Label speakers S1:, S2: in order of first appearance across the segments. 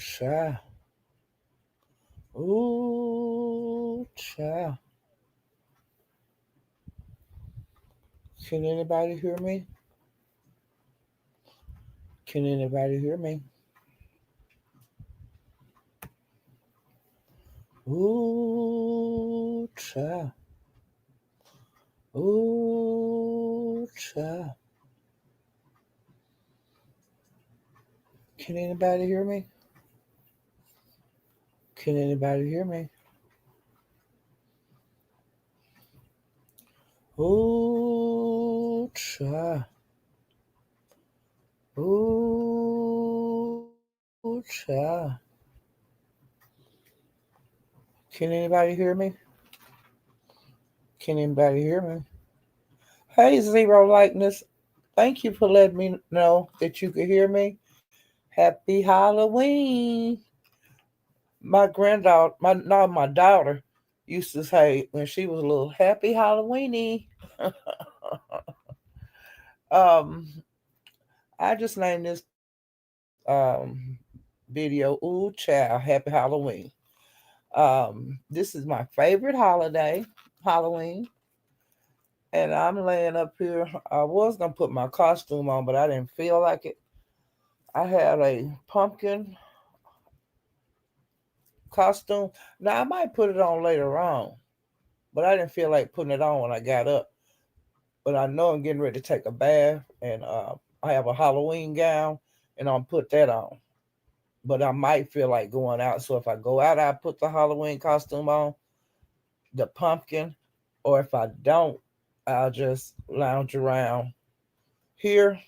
S1: child. Ooh, child. Can anybody hear me? Can anybody hear me? Ooh, child. Ooh, child. Can anybody hear me? Can anybody hear me? Ooh, child. Ooh, child. Can anybody hear me? Can anybody hear me? Hey, Zero Likeness. Thank you for letting me know that you could hear me. Happy Halloween. My granddaughter, my daughter used to say when she was a little Happy Halloweeny. um, I just named this video "Ooh Child Happy Halloween." This is my favorite holiday, Halloween, and I'm laying up here. I was gonna put my costume on, but I didn't feel like it. I had a pumpkin costume. Now I might put it on later on, but I didn't feel like putting it on when I got up. But I know I'm getting ready to take a bath, and I have a Halloween gown, and I'll put that on. But I might feel like going out, so if I go out, I put the Halloween costume on, the pumpkin, or if I don't, I'll just lounge around here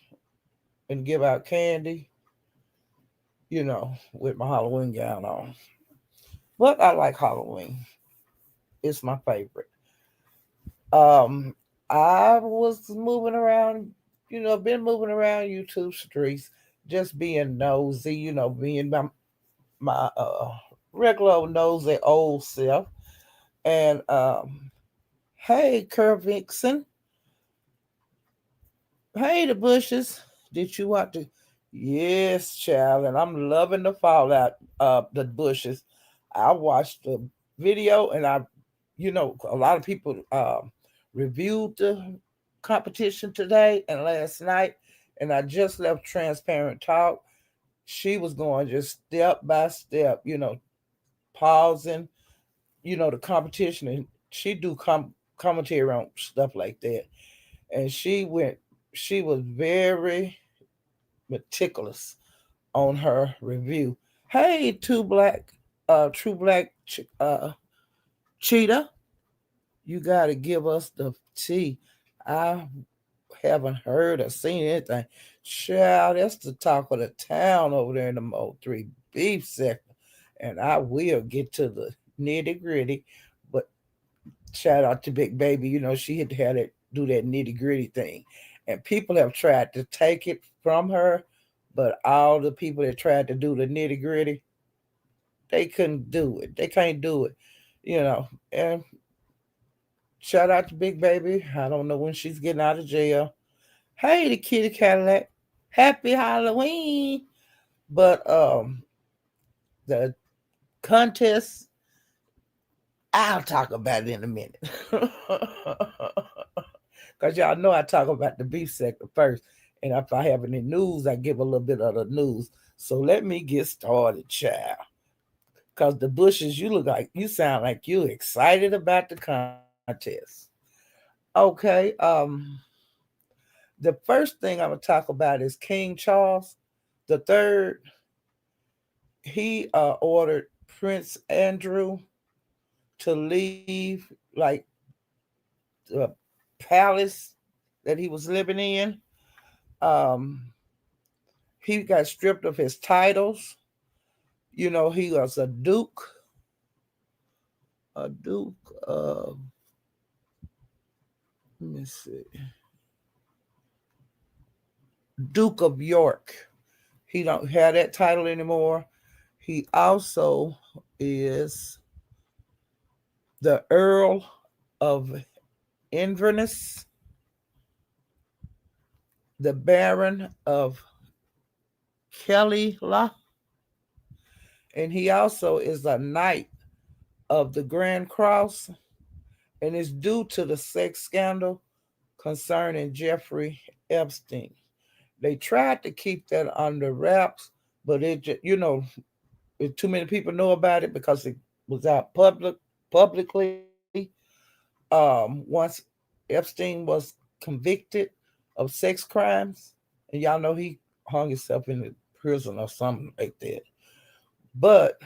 S1: and give out candy, with my Halloween gown on. But I like Halloween. It's my favorite. Um, I was moving around, been moving around YouTube streets, just being nosy, being my regular old nosy old self. And hey, Curve Vixen, hey, the bushes. Did you want to? Yes, child, and I'm loving the fallout of the bushes. I watched the video, and a lot of people reviewed the competition today and last night, and I just left Transparent Talk. She was going just step by step, pausing, the competition, and she do commentary on stuff like that. And she was very meticulous on her review. Hey, True Black Cheetah, you got to give us the tea. I haven't heard or seen anything. Child, that's the talk of the town over there in the Mo 3 beef sector. And I will get to the nitty gritty. But shout out to Big Baby. She had to have that do that nitty gritty thing. And people have tried to take it from her, but all the people that tried to do the nitty gritty, they couldn't do it. They can't do it. And shout out to Big Baby. I don't know when she's getting out of jail. Hey, the kitty Cadillac. Happy Halloween. But the contest, I'll talk about it in a minute. Because y'all know I talk about the beef sector first. And if I have any news, I give a little bit of the news. So let me get started, child. Because the bushes, you sound like you excited about the contest. Okay, the first thing I'm gonna talk about is King Charles the Third. He ordered Prince Andrew to leave, like, the palace that he was living in. Um, he got stripped of his titles. He was a duke of, let me see, Duke of York. He don't have that title anymore. He also is the Earl of Inverness, the Baron of Kelly, and he also is a knight of the Grand Cross, and it's due to the sex scandal concerning Jeffrey Epstein. They tried to keep that under wraps, but it just, too many people know about it because it was out publicly. Once Epstein was convicted of sex crimes, and y'all know he hung himself in the prison or something like that. But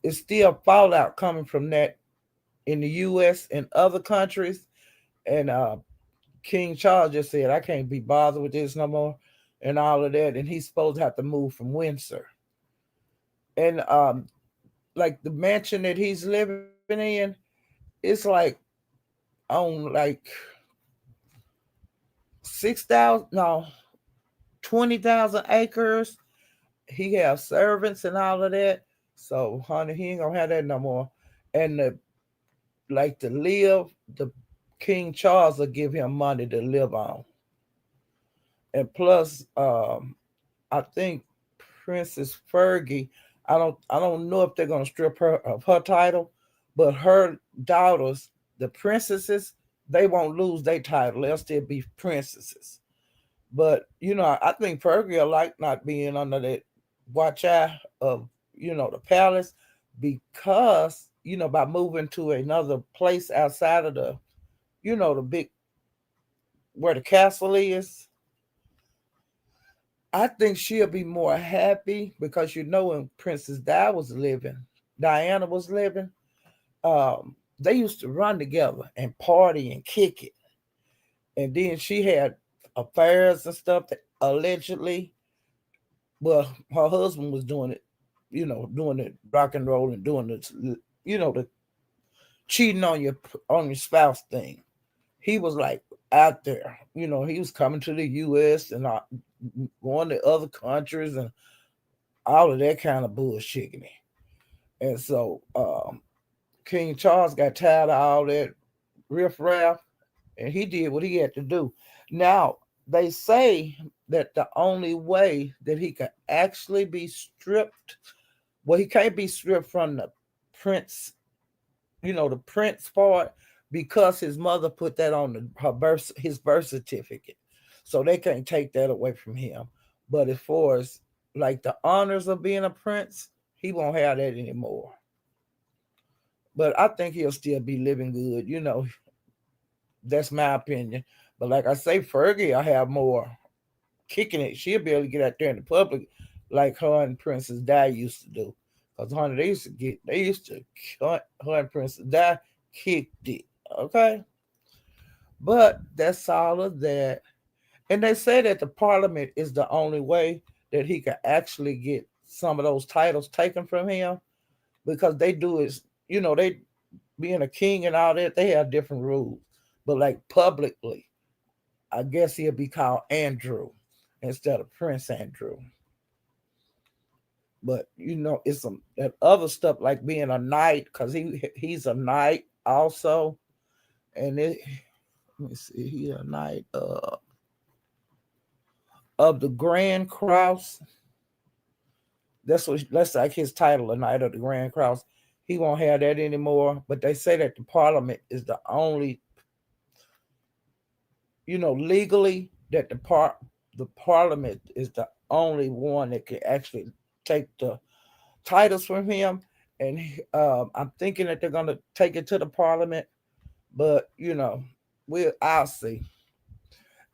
S1: it's still fallout coming from that in the U.S. and other countries. And King Charles just said, "I can't be bothered with this no more," and all of that. And he's supposed to have to move from Windsor. And like the mansion that he's living in, it's like on like 6,000, no, 20,000 acres. He has servants and all of that. So, honey, he ain't gonna have that no more. And like to live, the King Charles will give him money to live on. And plus, I think Princess Fergie, I don't know if they're gonna strip her of her title, but her daughters, the princesses, they won't lose their title. They'll still be princesses. But I think Fergie will like not being under that watch eye of the palace, because by moving to another place outside of the big where the castle is. I think she'll be more happy because when Princess Diana was living, they used to run together and party and kick it. And then she had affairs and stuff that allegedly, well, her husband was doing it, doing it rock and roll and doing the cheating on your spouse thing. He was like out there, he was coming to the U.S. and going to other countries and all of that kind of bullshit. And so King Charles got tired of all that riffraff, and he did what he had to do. Now, they say that the only way that he can actually be stripped, well, he can't be stripped from the prince, the prince part, because his mother put that on his birth certificate. So they can't take that away from him. But as far as like the honors of being a prince, he won't have that anymore. But I think he'll still be living good. That's my opinion. But like I say, Fergie, I have more kicking it. She'll be able to get out there in the public like her and Princess Di used to do. Because honey, her and Princess Di kicked it. Okay? But that's all of that. And they say that the parliament is the only way that he can actually get some of those titles taken from him, because they do is, they being a king and all that, they have different rules. But like publicly, I guess he'll be called Andrew instead of Prince Andrew. But it's some that other stuff like being a knight, because he's a knight also. And let me see, he a knight of the Grand Cross. That's like his title, a Knight of the Grand Cross. He won't have that anymore. But they say that the Parliament is the only, legally, that the Parliament is the only one that can actually take the titles from him. And I'm thinking that they're gonna take it to the Parliament, but I'll see.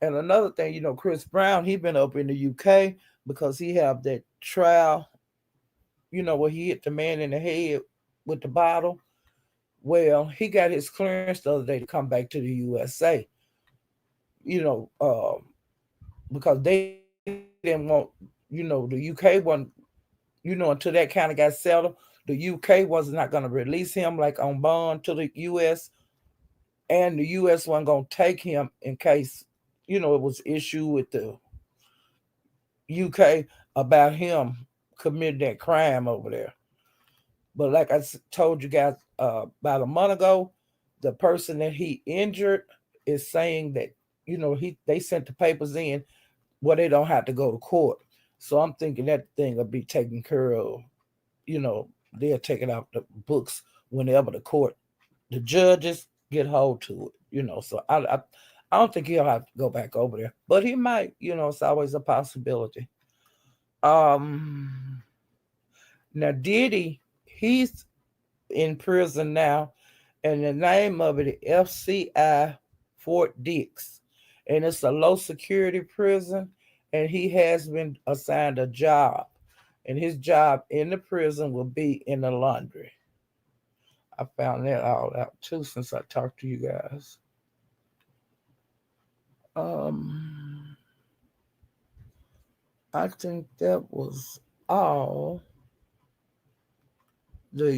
S1: And another thing, Chris Brown, he been up in the UK because he have that trial, where he hit the man in the head with the bottle. Well, he got his clearance the other day to come back to the USA. You know, because they didn't want, the UK wasn't, until that kind of got settled, the UK was not going to release him like on bond to the US, and the US wasn't going to take him in case, it was issue with the UK about him committing that crime over there. But like I told you guys about a month ago, the person that he injured is saying that they sent the papers in where they don't have to go to court. So I'm thinking that thing will be taken care of, they'll take it off the books whenever the judges get hold to it. So I don't think he'll have to go back over there, but he might. It's always a possibility. Um, Now Diddy, he's in prison now, and the name of it is FCI Fort Dix, and it's a low security prison, and he has been assigned a job, and his job in the prison will be in the laundry. I found that all out too since I talked to you guys. Um, I think that was all the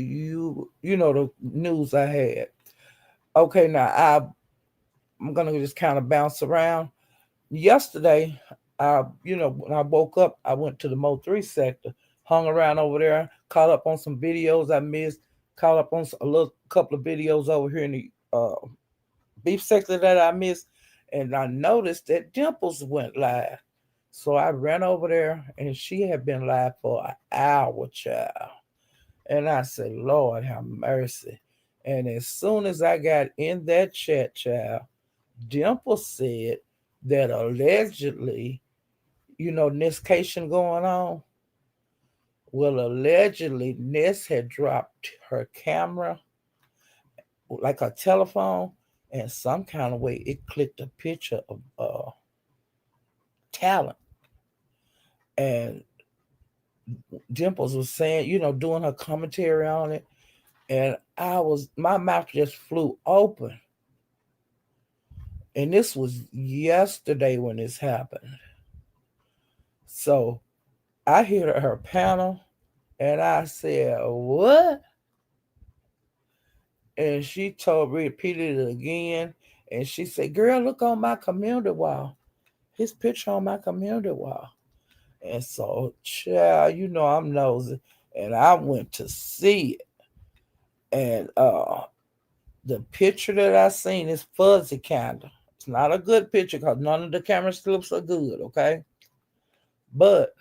S1: news I had. Okay, now I'm gonna just kind of bounce around. Yesterday, when I woke up, I went to the Mo 3 sector, hung around over there, caught up on some videos I missed, caught up on a little couple of videos over here in the beef sector that I missed, and I noticed that Dimples went live. So I ran over there, and she had been live for an hour, child. And I said, Lord, have mercy. And as soon as I got in that chat, child, Dimple said that allegedly, Nescation going on. Well, allegedly, Ness had dropped her camera, like a telephone, and some kind of way it clicked a picture of talent. And Dimples was saying, doing her commentary on it. And my mouth just flew open. And this was yesterday when this happened. So I hit her panel and I said, "What?" And she repeated it again. And she said, "Girl, look on my community wall. His picture on my community wall." And so, child, I'm nosy. And I went to see it. And the picture that I seen is fuzzy kind of. It's not a good picture because none of the camera slips are good, okay? But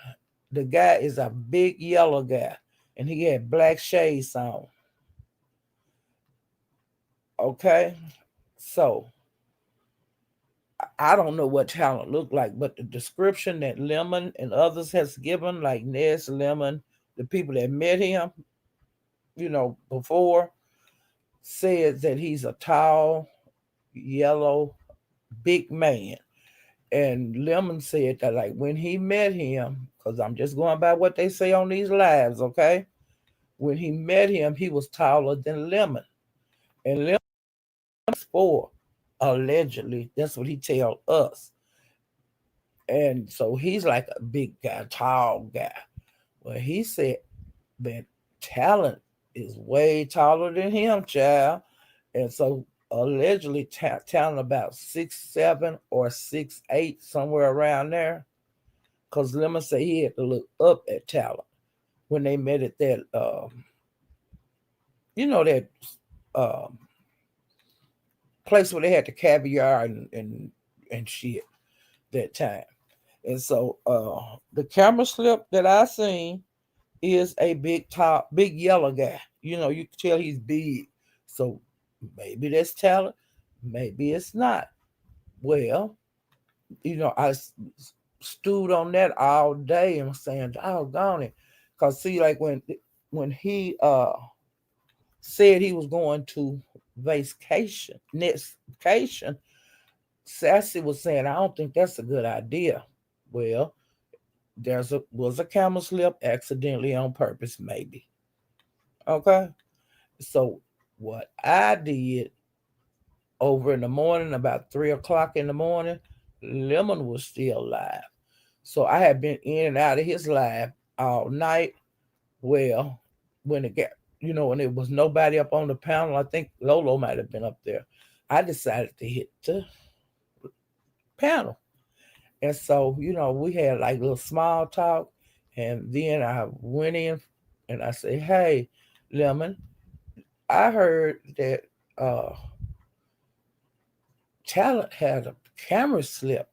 S1: the guy is a big yellow guy, and he had black shades on. Okay, so I don't know what talent looked like, but the description that Lemon and others has given, like Ness, Lemon, the people that met him, before, said that he's a tall, yellow, big man. And Lemon said that, like, when he met him, because I'm just going by what they say on these lives, okay? When he met him, he was taller than Lemon. And Lemon was 4, allegedly. That's what he tell us. And so he's like a big guy, tall guy. Well, he said that talent is way taller than him, child. And so allegedly talent about 6'7" or 6'8", somewhere around there. Because Lemon said he had to look up at talent when they met at that, that um, place where they had the caviar and shit that time. And so the camera slip that I seen is a big yellow guy. You can tell he's big. So maybe that's talent, maybe it's not. Well, I stewed on that all day and was saying, doggone it. Cause see, like when he said he was going to next vacation, Sassy was saying, I don't think that's a good idea. Well, was a camel slip accidentally on purpose, maybe. Okay. So what I did over in the morning, about 3 o'clock in the morning, Lemon was still live. So I had been in and out of his live all night. Well, when it got, when there was nobody up on the panel, I think Lolo might have been up there. I decided to hit the panel. And so, we had like a little small talk. And then I went in and I said, "Hey, Lemon, I heard that uh, Talent had a camera slip.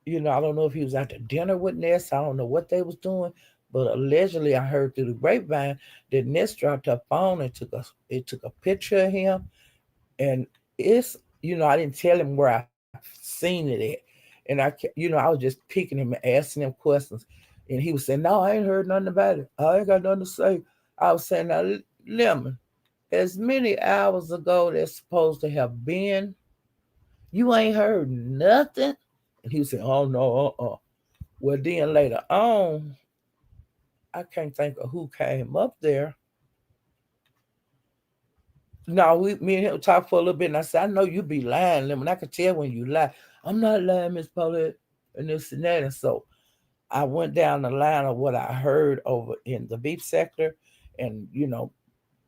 S1: I don't know if he was out to dinner with Ness. I don't know what they was doing. But allegedly, I heard through the grapevine that Ness dropped her phone and took a picture of him, and it's I didn't tell him where I seen it at, and I was just picking him and asking him questions, and he was saying, "No, I ain't heard nothing about it. I ain't got nothing to say." I was saying, "Now, Lemon, as many hours ago that's supposed to have been, you ain't heard nothing." And he was saying, "Oh no, Well, then later on, I can't think of who came up there. No, me and him talked for a little bit, and I said, "I know you be lying, Lemon. I can tell when you lie." "I'm not lying, Miss Paulette," and this and that. And so I went down the line of what I heard over in the beef sector, and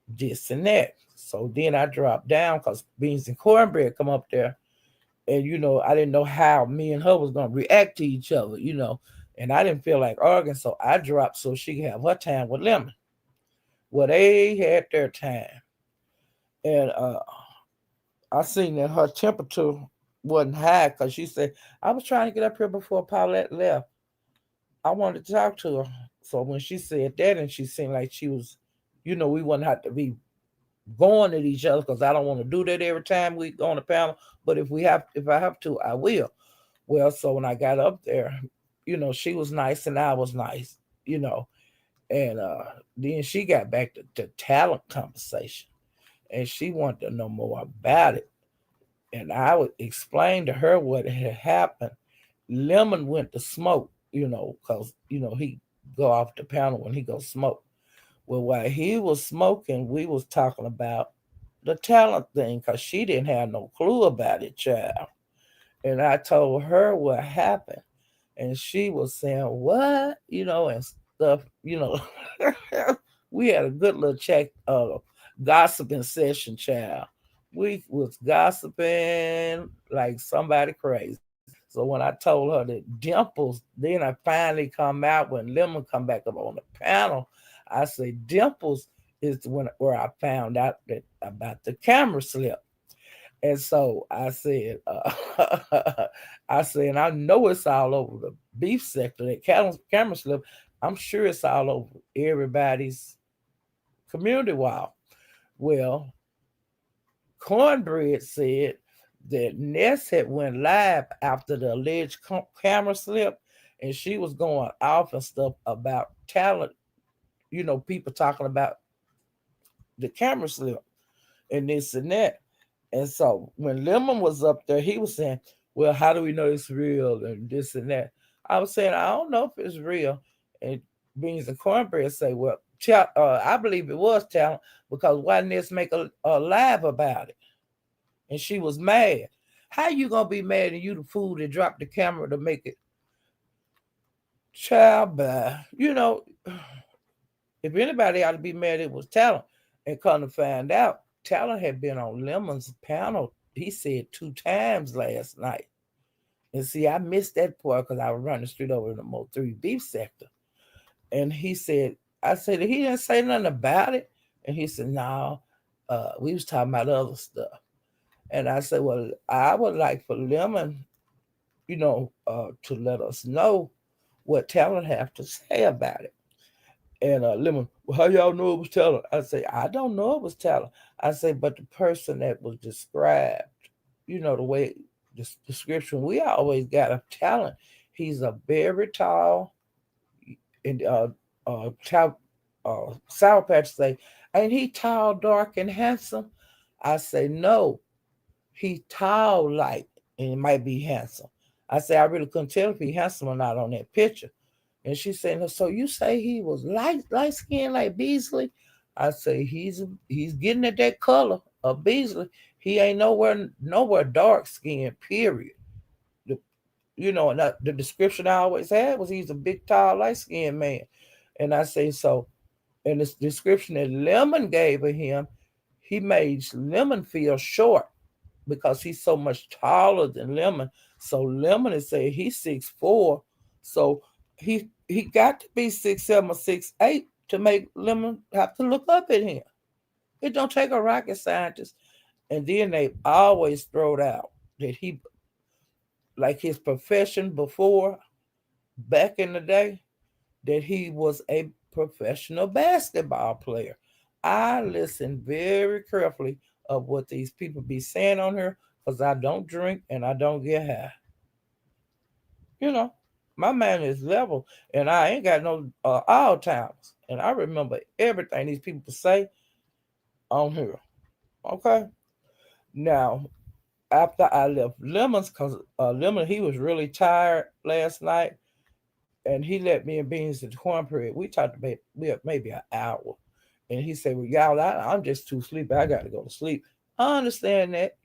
S1: this and that. So then I dropped down because beans and cornbread come up there, and I didn't know how me and her was gonna react to each other, and I didn't feel like arguing, so I dropped so she could have her time with Lemon. Well, they had their time, and I seen that her temperature wasn't high because she said, "I was trying to get up here before Paulette left. I wanted to talk to her." So when she said that, and she seemed like she was, we wouldn't have to be going at each other because I don't want to do that every time we go on the panel. But if I have to, I will. Well, so when I got up there, she was nice and I was nice, you know, and then she got back to talent conversation, and she wanted to know more about it. And I would explain to her what had happened. Lemon went to smoke, because he go off the panel when he go smoke. Well, while he was smoking, we was talking about the talent thing because she didn't have no clue about it, child. And I told her what happened, and she was saying what, and stuff. We had a good little gossiping session, child. We was gossiping like somebody crazy. So when I told her that Dimples, then I finally come out when Lemon come back up on the panel. I say Dimples is where I found out that about the camera slip. And so I said, I said, and I know it's all over the beef sector, that camera slip. I'm sure it's all over everybody's community wall. Well, Cornbread said that Ness had went live after the alleged camera slip, and she was going off and stuff about talent. People talking about the camera slip and this and that. And so when Lemon was up there, he was saying, "Well, how do we know it's real?" and this and that. I was saying, "I don't know if it's real." And Beans and Cornbread say, "Well, I believe it was talent because why didn't this make a live about it?" And she was mad. "How you gonna be mad and you the fool that dropped the camera to make it?" Child, blah. If anybody ought to be mad, it was talent. And come to find out, Talon had been on Lemon's panel, he said 2 times last night. And see, I missed that part because I was running straight over in the Mo 3 beef sector. And he said, I said, he didn't say nothing about it. And he said, "No, we was talking about other stuff." And I said, "Well, I would like for Lemon, to let us know what Talon have to say about it." And Lemon, "Well, how y'all know it was talent?" I say, "I don't know it was talent." I say, "But the person that was described, the way the description we always got of talent, he's a very tall and Sour Patch say, "Ain't he tall, dark, and handsome?" I say, "No, he tall like, and it might be handsome." I say, "I really couldn't tell if he handsome or not on that picture." And she said, "No, so you say he was light skinned like Beasley?" I say, he's getting at that color of Beasley. He ain't nowhere dark skinned, period. The, and the description I always had was he's a big, tall, light skinned man." And I say, so, and this description that Lemon gave of him, he made Lemon feel short because he's so much taller than Lemon. So Lemon is saying he's 6'4", so he got to be 6'7" or 6'8" to make Lemon have to look up at him. It don't take a rocket scientist. And then they always throw it out that he, like his profession before, back in the day, that he was a professional basketball player. I listen very carefully of what these people be saying on here because I don't drink and I don't get high. You know, my man is level and I ain't got no all times. And I remember everything these people say on here. Okay. Now, after I left Lemons, because Lemon, he was really tired last night and he let me and Beans at the cornbread. We talked about maybe an hour. And he said, well, y'all, I'm just too sleepy. I got to go to sleep. I understand that,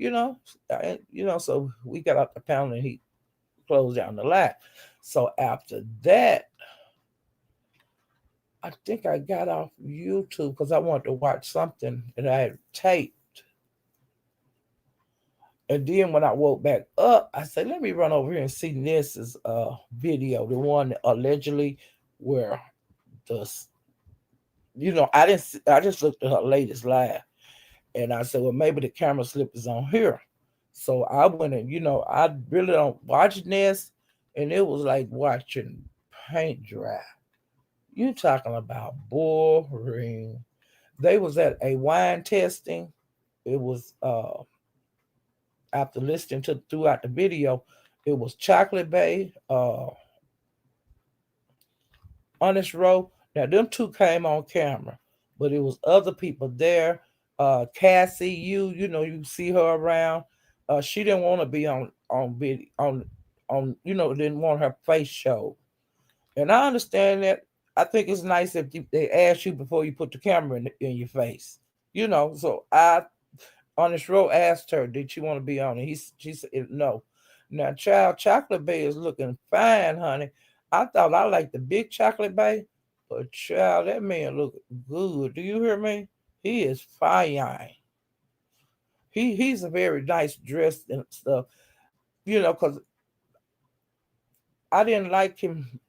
S1: so we got out the pound and he closed down the light. So after that, I think I got off YouTube because I wanted to watch something that I had taped. And then when I woke back up, I said, let me run over here and see Ness's video, the one allegedly where the, I just looked at her latest live. And I said, well, maybe the camera slip is on here. So I went and, I really don't watch Ness. And it was like watching paint dry. You talking about boring. They was at a wine tasting. It was after listening to throughout the video, it was Chocolate Bay, Honest Row. Now them two came on camera, but it was other people there. Cassie, you see her around. She didn't want to be on video didn't want her face show, and I understand that. I think it's nice if they ask you before you put the camera in your face. So I on this road asked her, did she want to be on it? She said no. Now, child, Chocolate Bay is looking fine, honey. I thought I liked the big Chocolate Bay, but child, that man look good. Do you hear me? He is fine. He's a very nice dressed and stuff. Cause I didn't like him.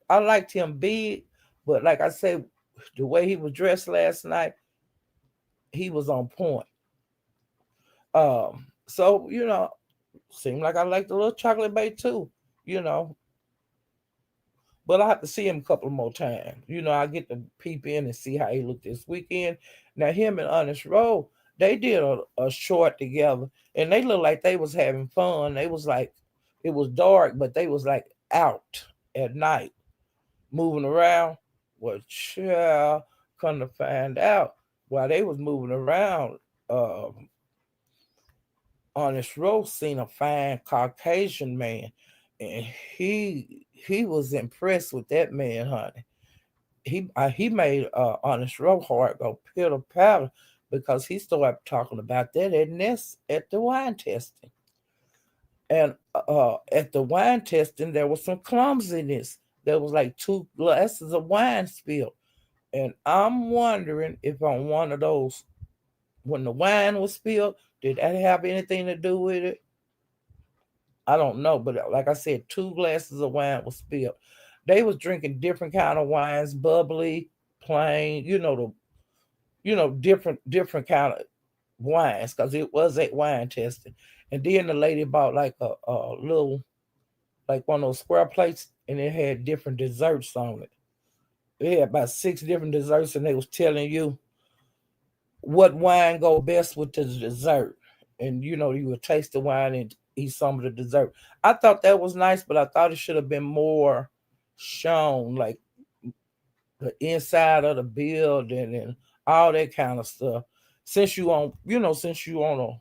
S1: I liked him big, but like I said, the way he was dressed last night, he was on point. So seemed like I liked the little Chocolate Bay too, you know. But I have to see him a couple more times. I get to peep in and see how he looked this weekend. Now him and Honest Road, they did a short together, and they looked like they was having fun. They was like, it was dark, but they was like out at night, moving around. Well, child, come to find out, while they was moving around, uh, Honest Road seen a fine Caucasian man, and he he was impressed with that man, honey. He made Honest Road heart go pitter patter because he started talking about that at Ness at the wine testing, and at the wine testing there was some clumsiness. There was like 2 glasses of wine spilled, and I'm wondering if on one of those when the wine was spilled, did that have anything to do with it? I don't know, but like I said, 2 glasses of wine was spilled. They was drinking different kind of wines, bubbly, plain, different kind of wines, because it was at wine testing. And then the lady bought like a little, like one of those square plates, and it had different desserts on it. It had about 6 different desserts, and they was telling you what wine go best with the dessert. And you would taste the wine and eat some of the dessert. I thought that was nice, but I thought it should have been more shown, like the inside of the building and all that kind of stuff. Since you on a,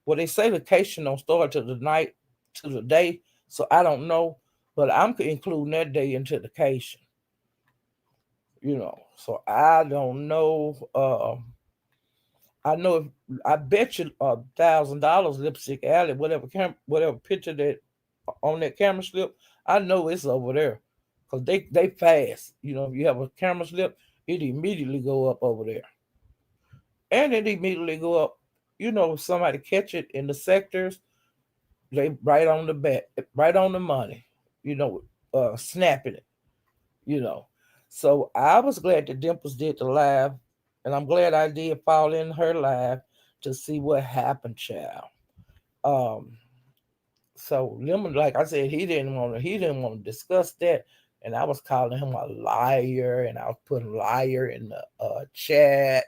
S1: well, they say vacation don't start to the night to the day, so I don't know, but I'm including that day into the vacation. So I don't know. I know if I bet you $1,000 lipstick alley, whatever picture that on that camera slip, I know it's over there, cause they fast. If you have a camera slip, it immediately go up over there, and it immediately go up. If somebody catch it in the sectors, they right on the back, right on the money. Snapping it. You know, so I was glad that Dimples did the live, and I'm glad I did fall in her live to see what happened, child. Um, so Lemon, like I said, he didn't want to discuss that. and I was calling him a liar, and I was putting liar in the chat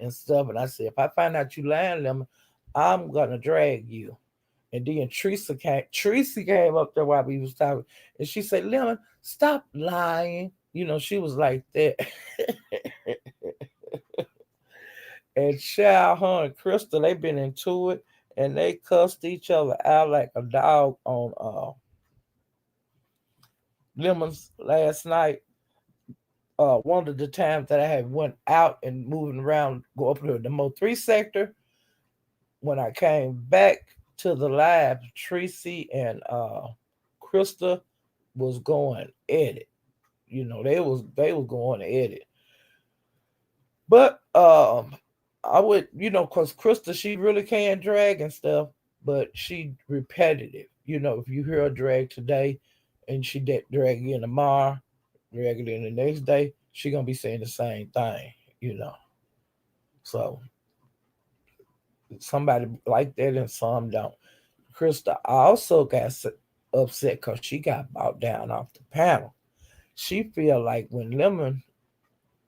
S1: and stuff. And I said, if I find out you lying, Lemon, I'm gonna drag you. And then Tracy came up there while we was talking, and she said, Lemon, stop lying. She was like that. And Child, her and Crystal, they been into it, and they cussed each other out like a dog on Lemons last night. One of the times that I had went out and moving around, go up to the Mo 3 sector. When I came back to the lab, Tracy and Krista was going at it. They was going at it. But I would, cause Krista, she really can drag and stuff, but she repetitive. If you hear her drag today, and she drag again tomorrow, drag it in the next day, she gonna be saying the same thing. You know, so somebody like that and some don't. Krista also got upset because she got bought down off the panel. She feel like when Lemon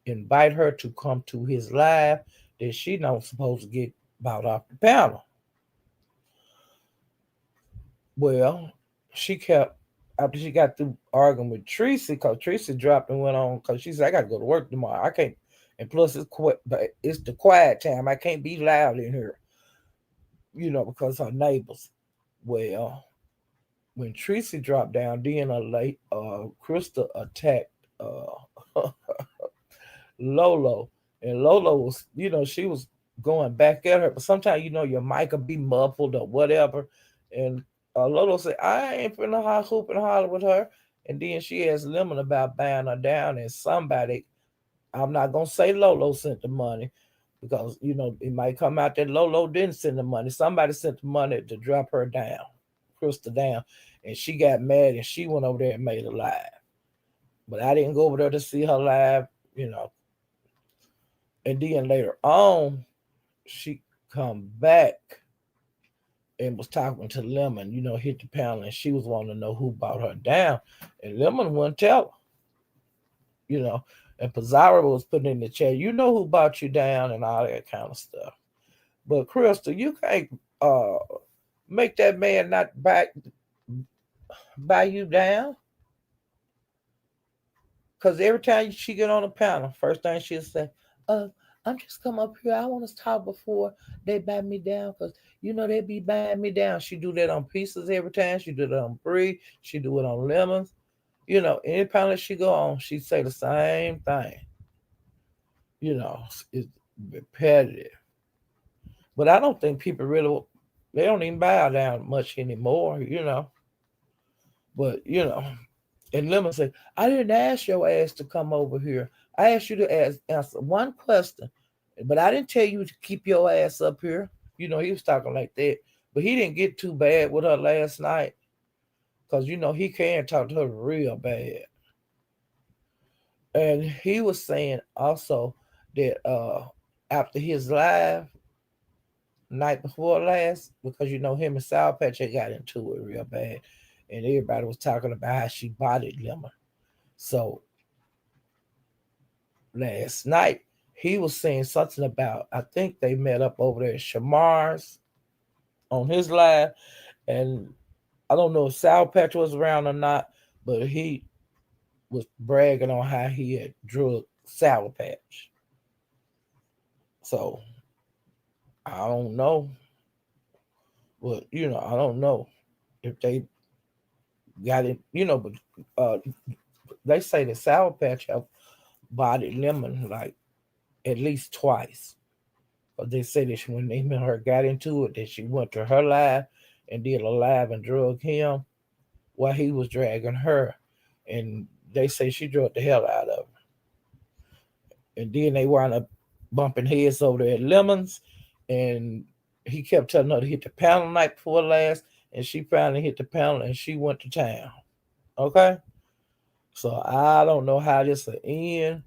S1: invite her to come to his live, that she not supposed to get bought off the panel. Well, she kept after she got through arguing with Tracy, because Tracy dropped and went on because she said, I got to go to work tomorrow. I can't, and plus it's the quiet time. I can't be loud in here, because her neighbors. Well, when Tracy dropped down, then a late Krista attacked Lolo, and Lolo was, she was going back at her, but sometimes your mic will be muffled or whatever, and Lolo said, I ain't finna hoop and holler with her, and then she asked Lemon about buying her down, and somebody, I'm not gonna say Lolo sent the money, because it might come out that Lolo didn't send the money. Somebody sent the money to drop her down, Krista down, and she got mad and she went over there and made a live. But I didn't go over there to see her live, you know. And then later on, she come back and was talking to Lemon, hit the panel, and she was wanting to know who brought her down. And Lemon wouldn't tell her, you know. And Pizarro was putting in the chat, who brought you down and all that kind of stuff. But Crystal, you can't make that man not buy you down. Because every time she get on the panel, first thing she'll say, I'm just come up here. I want to talk before they buy me down, because they be buying me down. She do that on pieces every time. She do that on brie. She do it on lemons. Any panel she go on, she say the same thing. It's repetitive. But I don't think people really, they don't even bow down much anymore. But and Lemon said, I didn't ask your ass to come over here. I asked you to answer one question, but I didn't tell you to keep your ass up here. He was talking like that. But he didn't get too bad with her last night, because, he can talk to her real bad. And he was saying also that after his live night before last, because, him and Sour Patch had got into it real bad. And everybody was talking about how she bodied Lemon. So last night, he was saying something about, I think they met up over there at Shamar's on his live. And I don't know if Sour Patch was around or not, but he was bragging on how he had drugged Sour Patch. So I don't know. But, I don't know if they got it, but they say that Sour Patch have bodied Lemon like at least twice. But they say that when they and her got into it, that she went to her live and did a live and drug him while he was dragging her. And they say she drugged the hell out of him. And then they wound up bumping heads over there at Lemons. And he kept telling her to hit the panel night before last. And she finally hit the panel and she went to town. Okay? So I don't know how this will end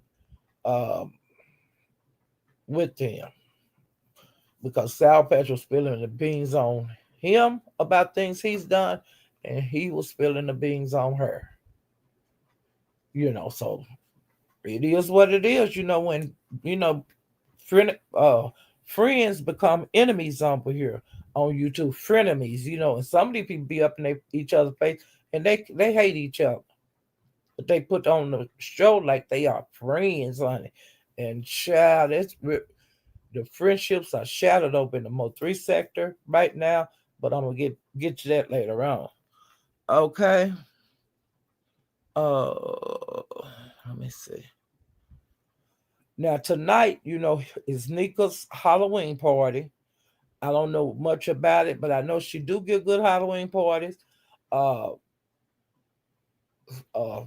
S1: with them, because Sal Patch was spilling the beans on him about things he's done, and he was spilling the beans on her. So it is what it is. When you know friend friends become enemies over here on YouTube, frenemies. And some of these people be up in each other's face, and they hate each other, but they put on the show like they are friends, honey. And child, the friendships are shattered over in the Mo3 sector right now. But I'm gonna get to that later on. Okay. Let me see. Now tonight, is Nika's Halloween party. I don't know much about it, but I know she do give good Halloween parties. Uh, uh,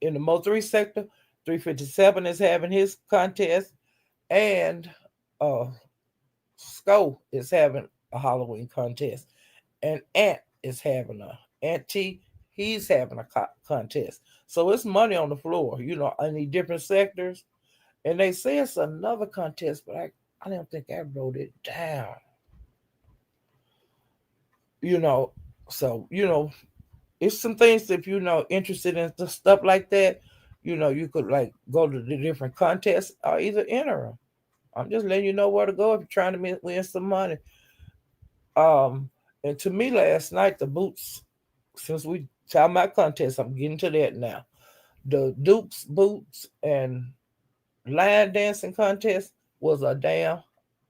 S1: in the Mo3 sector, 357 is having his contest, and uh, Sco is having a Halloween contest, and Ant is having Auntie. He's having a contest. So it's money on the floor, in the different sectors. And they say it's another contest, but I don't think I wrote it down. You know, so it's some things if interested in stuff like that. You could like go to the different contests or either enter them. I'm just letting you know where to go if you're trying to win some money. Um, and to me, last night the boots. Since we talking about contests, I'm getting to that now. The Duke's boots and line dancing contest was a damn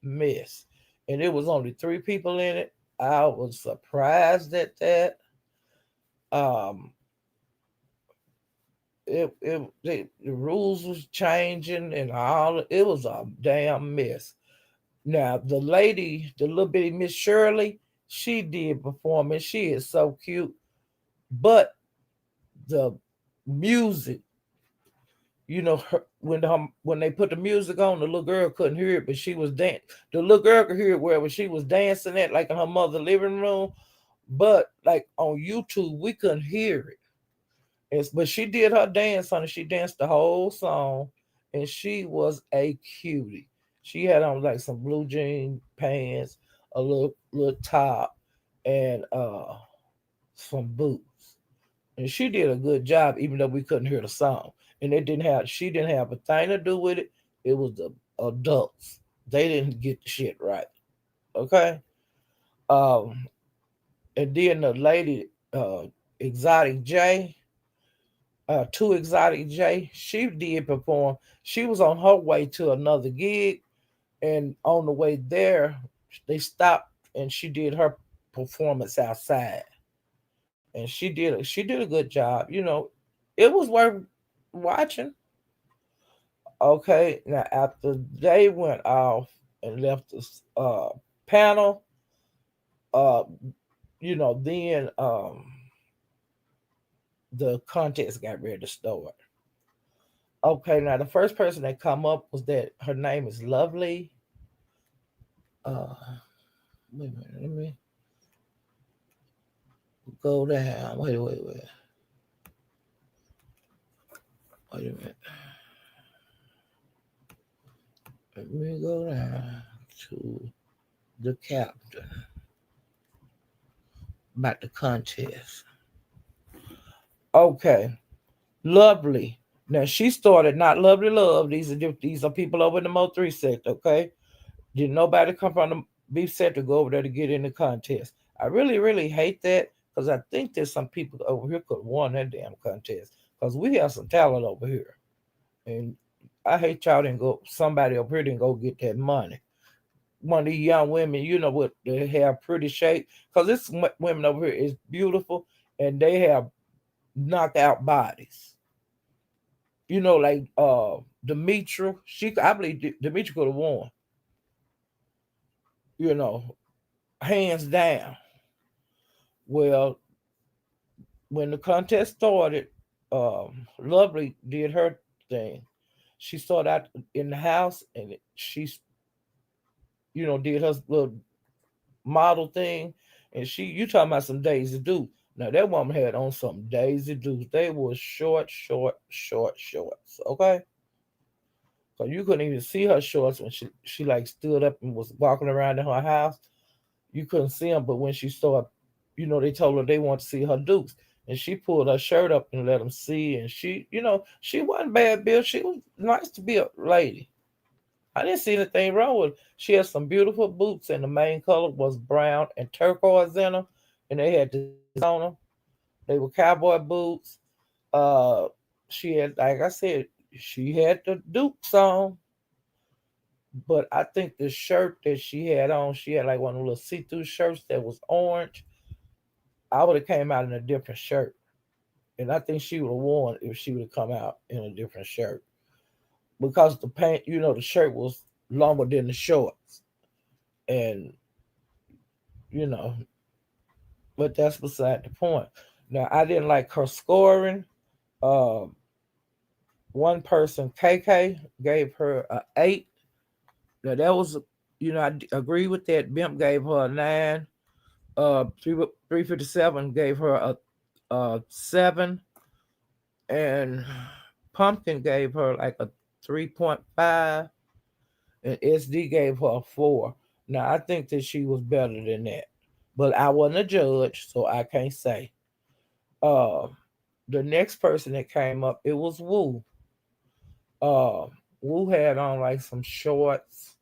S1: mess, and it was only 3 people in it. I was surprised at that. Um, the rules was changing and all. It was a damn mess. Now the lady, the little bitty Miss Shirley, she did perform and she is so cute. But the music, when they put the music on, the little girl couldn't hear it, but she was dancing. The little girl could hear it wherever she was dancing at, like in her mother's living room. But like on YouTube, we couldn't hear it. But she did her dance, honey. She danced the whole song, and she was a cutie. She had on like some blue jean pants, a little top, and some boots. And she did a good job, even though we couldn't hear the song. And she didn't have a thing to do with it. It was the adults. They didn't get the shit right. Okay. Um, and then the lady, Exotic J, two Exotic J, she did perform. She was on her way to another gig, and on the way there, they stopped and she did her performance outside. And she did a good job. It was worth watching. Okay, now after they went off and left the panel, uh, then the contest got ready to start. Okay, now the first person that come up was that her name is Lovely. Wait a minute, let me go down. Wait a minute. Let me go down to the captain about the contest. Okay, Lovely. Now she started not Lovely Love. These are people over in the Mo3 sector. Okay, did nobody come from the beef sector go over there to get in the contest? I really really hate that because I think there's some people over here could have won that damn contest because we have some talent over here, and I hate y'all didn't go. Somebody over here didn't go get that money. One of these young women, what they have pretty shape because this women over here is beautiful and they have knockout bodies. Like Demetra, I believe Demetra could have won. You know, hands down. Well, when the contest started, Lovely did her thing. She started out in the house and she, did her little model thing. And you talking about some Daisy Dukes. Now that woman had on some Daisy Dukes. They were short shorts. Okay. So you couldn't even see her shorts when she like stood up and was walking around in her house. You couldn't see them, but when she started, they told her they wanted to see her dukes. and she pulled her shirt up and let him see. And she wasn't bad built. She was nice to be a lady. I didn't see anything wrong with it. She had some beautiful boots, and the main color was brown and turquoise in them, and they had designs on them. They were cowboy boots. Uh, she had, like I said, she had the Dukes on, but I think the shirt that she had on, she had like one of the little see-through shirts that was orange. I would have came out in a different shirt, and I think she would have worn if she would have come out in a different shirt because the pant, the shirt was longer than the shorts, and you know, but that's beside the point. Now I didn't like her scoring. Um, One person, KK, gave her a 8. Now that was, agree with that. Bimp gave her a 9. 357 gave her a 7, and Pumpkin gave her like a 3.5, and SD gave her a 4. Now I think that she was better than that, but I wasn't a judge, so I can't say. Uh, the next person that came up, it was Woo. Uh, Wu had on like some shorts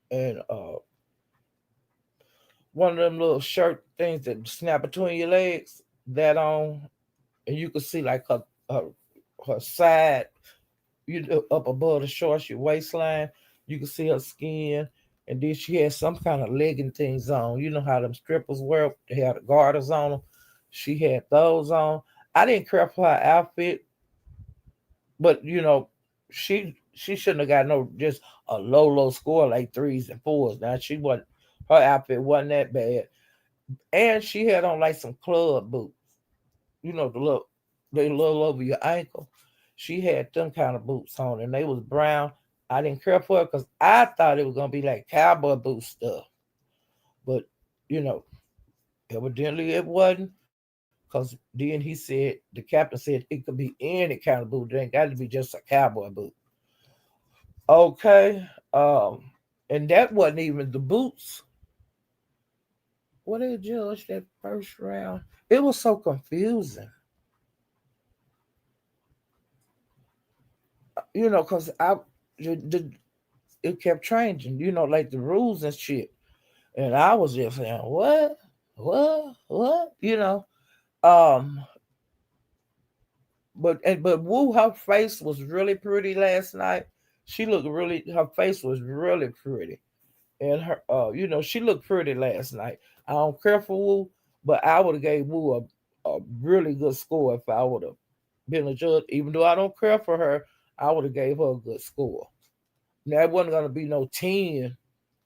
S1: and one of them little shirt things that snap between your legs. That on, and you could see like her, her side, up above the shorts, your waistline. You could see her skin, and then she had some kind of legging things on. You know how them strippers wear? They had the garters on them. She had those on. I didn't care for her outfit, but she shouldn't have got no just a low score like threes and fours. Now she wasn't her outfit wasn't that bad, and she had on like some club boots. The look they little over your ankle. She had them kind of boots on, and they was brown. I didn't care for it because I thought it was gonna be like cowboy boot stuff, but you know, evidently it wasn't. Cause then he said the captain said it could be any kind of boot. It ain't got to be just a cowboy boot. Okay. And that wasn't even the boots. What they judged that first round. It was so confusing. Cause the it kept changing. Like the rules and shit. And I was just saying, what? Um, but Woo, her face was really pretty last night. She looked really. Her face was really pretty. And her she looked pretty last night. I don't care for Wu, but I would have gave Wu a really good score if I would have been a judge. Even though I don't care for her, I would have gave her a good score. Now it wasn't gonna be no 10,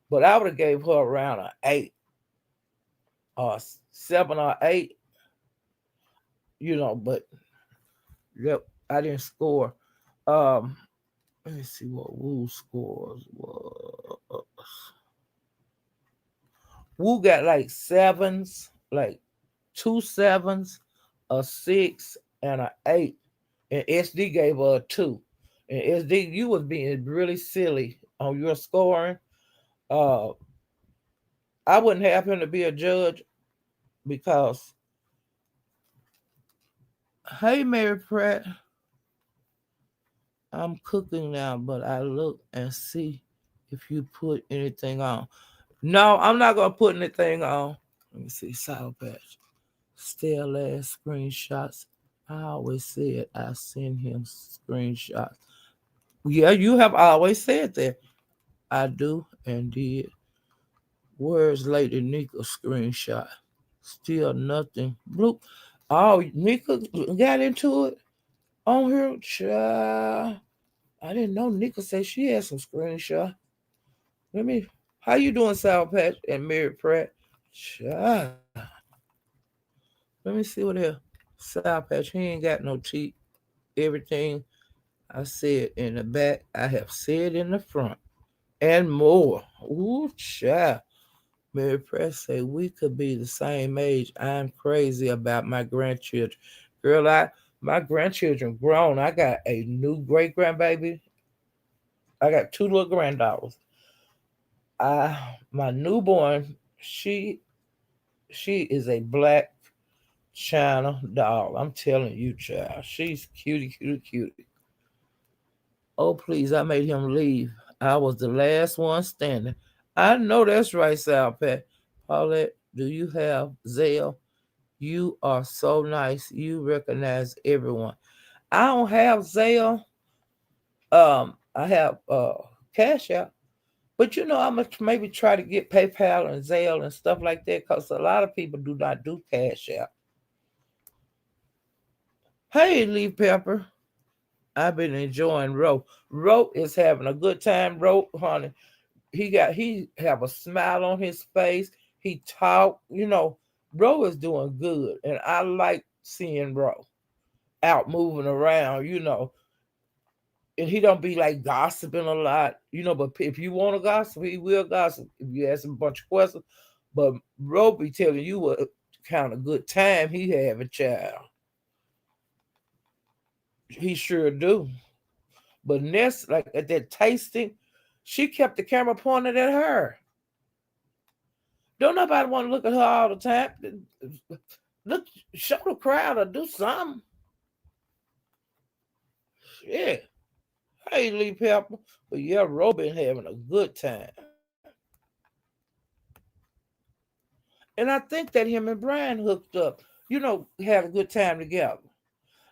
S1: but I would have gave her around an 8 or 7 or 8. But yep, I didn't score. Um, let me see what Wu scores was. Wu got like sevens, like 2 7s, a 6, and an 8. And SD gave her a 2. And SD, you was being really silly on your scoring. Uh, I wouldn't have him to be a judge because, hey, Mary Pratt, I'm cooking now, but I look and see if you put anything on. No, I'm not gonna put anything on. Let me see, Sour Patch. Still last screenshots. I always said I send him screenshots. Yeah, you have always said that. I do and did. Words later, Nika screenshot. Still nothing. Bloop. Oh, Nika got into it on her. Child. I didn't know Nika said she had some screenshot. Let me. How you doing, Sour Patch and Mary Pratt? Child. Let me see what else. Sour Patch, he ain't got no teeth. Everything I said in the back, I have said in the front. And more. Ooh, child. Mary Press say we could be the same age. I'm crazy about my grandchildren. Girl, my grandchildren grown. I got a new great grandbaby. I got 2 little granddaughters. My newborn, she is a black China doll. I'm telling you, child. She's cutie, cutie, cutie. Oh, please, I made him leave. I was the last one standing. I know that's right, Sal Pat. Paulette, do you have Zelle? You are so nice. You recognize everyone. I don't have Zelle. I have Cash App. But I'm gonna maybe try to get PayPal and Zelle and stuff like that because a lot of people do not do Cash App. Hey, Leaf Pepper. I've been enjoying Ro. Ro is having a good time. Ro, honey, he have a smile on his face. He talk, Ro is doing good, and I like seeing Ro out moving around, and he don't be like gossiping a lot, But if you want to gossip, he will gossip. If you ask him a bunch of questions, but Ro be telling you what kind of good time he have a child. He sure do. But Ness, like at that tasting, she kept the camera pointed at her. Don't nobody want to look at her all the time. Look, show the crowd or do something. Yeah. Hey, Lee Pepper. But yeah, Robin having a good time. And I think that him and Brian hooked up, had a good time together.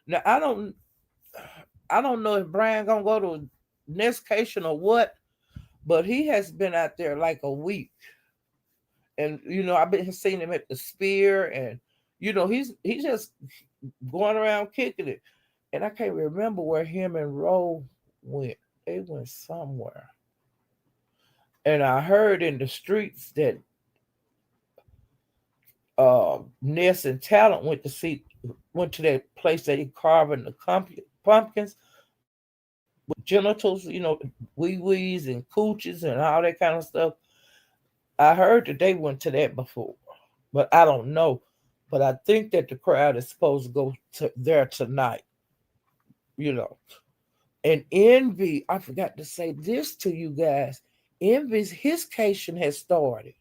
S1: Now I don't know if Brian gonna go to Nescation or what, but he has been out there like a week. And I've been seeing him at the Spear, and he's just going around kicking it. And I can't remember where him and Roe went. They went somewhere. And I heard in the streets that Ness and Talent went to that place that he carving the pumpkins with genitals, wee wees and cooches and all that kind of stuff. I heard that they went to that before, but I don't know. But I think that the crowd is supposed to go there tonight, you know. And Envy, I forgot to say this to you guys. Envy's his cation has started.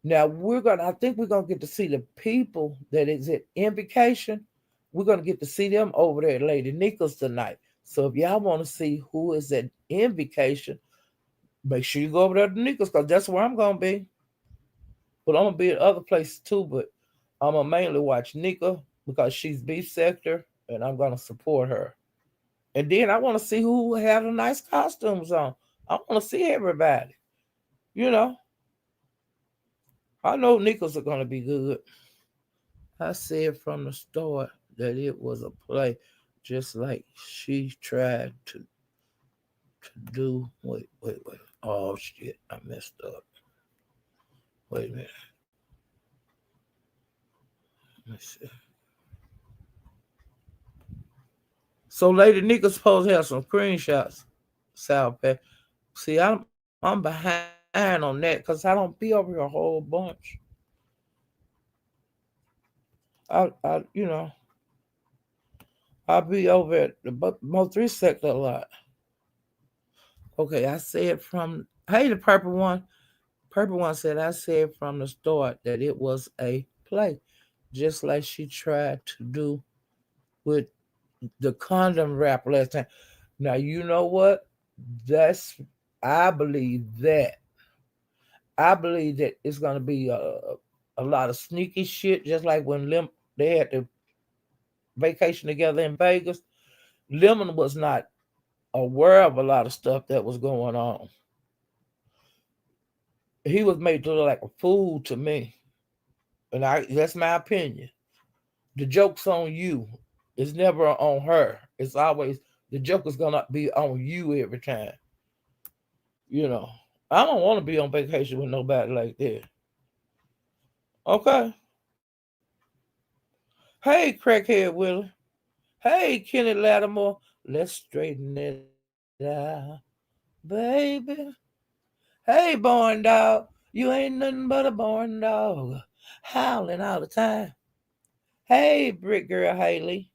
S1: Now I think we're gonna get to see the people that is at Invocation. We're gonna get to see them over there at Lady Nichols tonight. So if y'all want to see who is at Invocation, make sure you go over there to Nichols because that's where I'm gonna be. But I'm gonna be at other places too. But I'm gonna mainly watch Nika because she's beef sector, and I'm gonna support her. And then I want to see who have the nice costumes on. I want to see everybody. You know, I know Nichols are gonna be good. I said from the start that it was a play, just like she tried to do. Wait. Oh shit, I messed up. Wait a minute. Let's see. So Lady Nika's supposed to have some screenshots. South Pack. See, I'm behind on that because I don't be over here a whole bunch. I I'll be over at the Mo 3 sector a lot. Okay, I said from hey the purple one. Purple one said I said from the start that it was a play, just like she tried to do with the condom rap last time. Now you know what? That's I believe that. I believe that it's gonna be a lot of sneaky shit, just like when they had the vacation together in Vegas. Lemon was not aware of a lot of stuff that was going on. He was made to look like a fool to me, and that's my opinion. The joke's on you. It's never on her. It's always the joke is gonna be on you every time. You know, I don't want to be on vacation with nobody like that. Okay. Hey, crackhead Willie. Hey, Kenny Lattimore. Let's straighten it out, baby. Hey, born dog. You ain't nothing but a born dog. Howling all the time. Hey, brick girl Haley.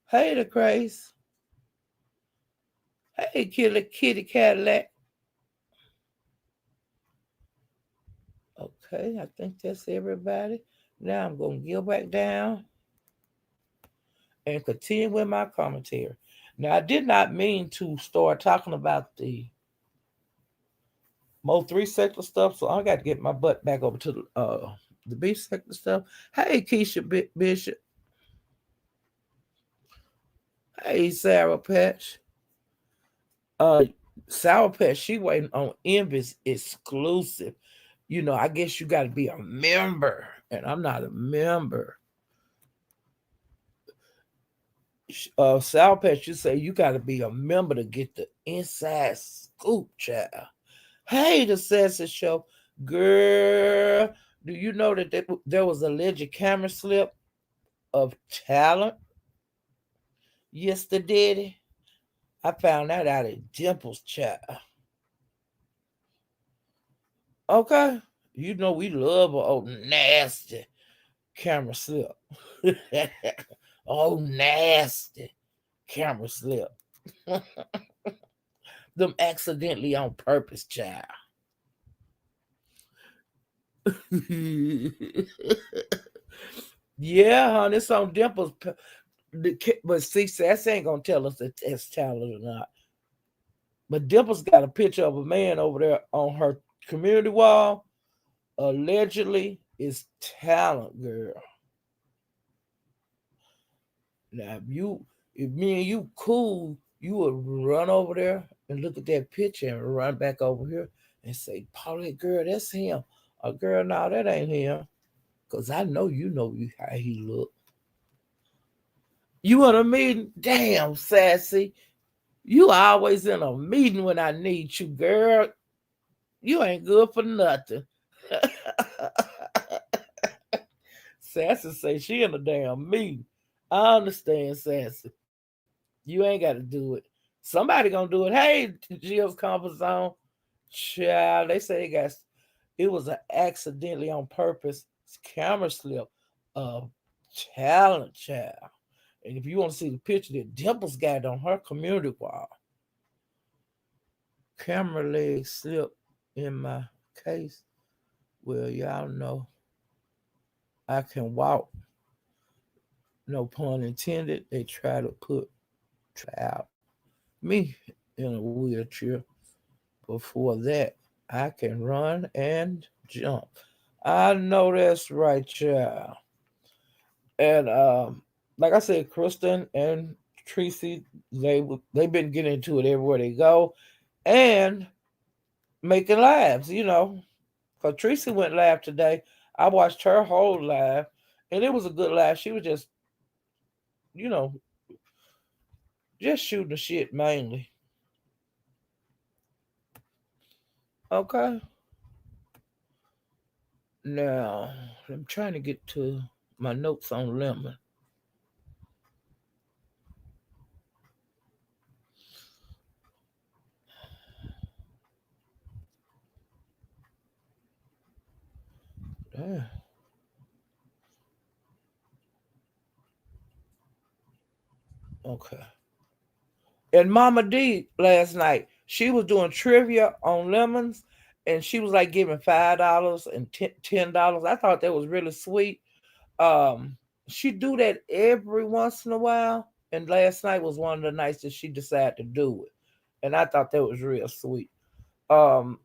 S1: Hey, the Craze. Hey, killer kitty Cadillac. Okay, I think that's everybody. Now I'm gonna go back down and continue with my commentary. Now I did not mean to start talking about the Mo 3 sector stuff, so I got to get my butt back over to the B sector stuff. Hey Keisha Bishop, hey Sarah Patch. Uh Sour Patch, she waiting on Envy's exclusive. I guess you got to be a member, and I'm not a member. Sour Patch, you say you got to be a member to get the inside scoop, child. Hey, the Sassy Show, girl. Do you know that there was alleged camera slip of talent yesterday? I found that out at Dimple's, child. Okay, we love a old nasty camera slip. Oh, nasty camera slip. Them accidentally on purpose, child. Yeah, honey, it's on Dimple's. But see, Sass ain't gonna tell us if it's talent or not. But Dimple's got a picture of a man over there on her community wall. Allegedly, is talent, girl. Now, if me and you cool, you would run over there and look at that picture and run back over here and say, "Polly, girl, that's him." A girl, no, that ain't him. Cause I know how he look. You in a meeting? Damn, Sassy. You always in a meeting when I need you, girl. You ain't good for nothing. Sassy say she in a damn meeting. I understand, Sassy. You ain't got to do it. Somebody gonna do it. Hey, Jill's comfort zone. Child, they say it was an accidentally on purpose camera slip of talent, child. And if you want to see the picture that Dimples got on her community wall, camera leg slip in my case. Well, y'all know I can walk. No pun intended. They try to try out me in a wheelchair. Before that, I can run and jump. I know that's right, child. And like I said, Kristen and Tracy, they've been getting into it everywhere they go, and making lives. Cause Tracy went live today. I watched her whole live, and it was a good live. She was you know, just shooting the shit mainly. Okay. Now I'm trying to get to my notes on lemon. Damn. Okay. And Mama D last night, she was doing trivia on lemons, and she was like giving $5 and $10. I thought that was really sweet. Um, she do that every once in a while, and last night was one of the nights that she decided to do it, and I thought that was real sweet. Um,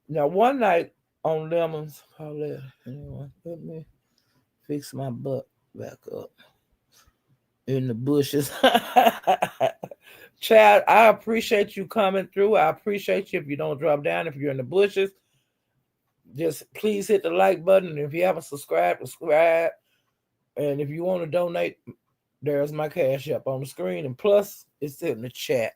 S1: Now one night on lemons, Paulette, anyway, let me fix my butt back up in the bushes. Chad, I appreciate you coming through. I appreciate you if you don't drop down. If you're in the bushes, just please hit the like button. If you haven't subscribed, subscribe. And if you want to donate, there's my cash up on the screen. And plus, it's in the chat.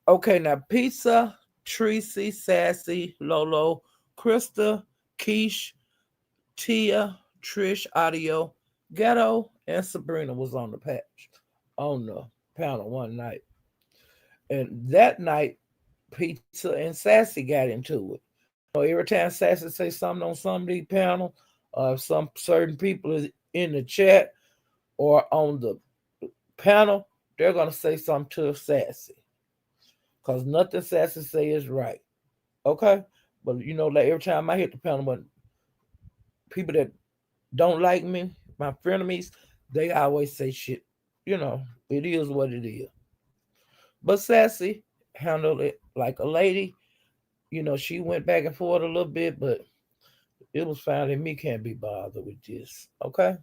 S1: Okay, now Pizza, Tracy, Sassy, Lolo, Krista, Keish, Tia, Trish, Audio, Ghetto, and Sabrina was on the panel one night. And that night, Pizza and Sassy got into it. Every time Sassy say something on somebody's panel, some certain people is in the chat or on the panel, they're gonna say something to Sassy. Cause nothing Sassy say is right. Okay? But like every time I hit the panel button, people that don't like me, my frenemies, they always say shit. You know, it is what it is. But Sassy handled it like a lady. You know, she went back and forth a little bit, but it was fine. And me can't be bothered with this. Okay.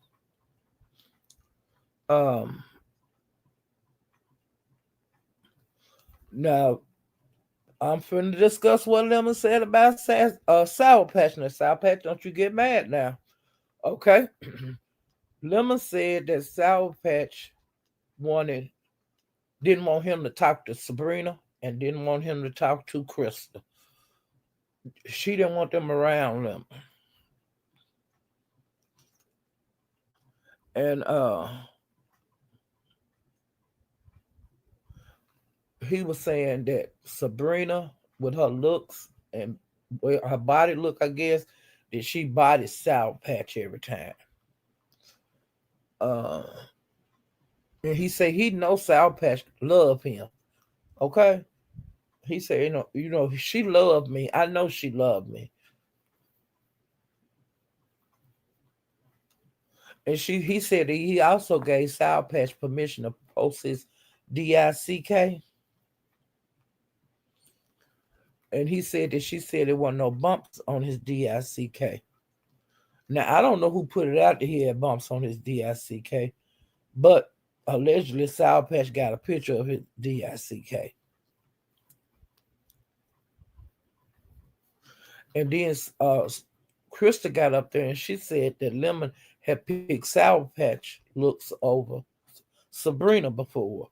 S1: Um. Now I'm finna discuss what Lemon said about Sour Patch. Now, Sour Patch, don't you get mad now. Okay. Lemon said that Sour Patch wanted didn't want him to talk to Sabrina and didn't want him to talk to Krista. She didn't want them around them. And he was saying that Sabrina, with her looks and her body look, I guess, that she body Sour Patch every time. Uh, and he said he knows Sour Patch love him. Okay, he said, she loved me. I know she loved me, and he said that he also gave Sour Patch permission to post his DICK, and he said that she said there wasn't no bumps on his DICK. Now I don't know who put it out that he had bumps on his DICK, but allegedly Sour Patch got a picture of his DICK. And then Krista got up there and she said that Lemon had picked Sour Patch looks over Sabrina before.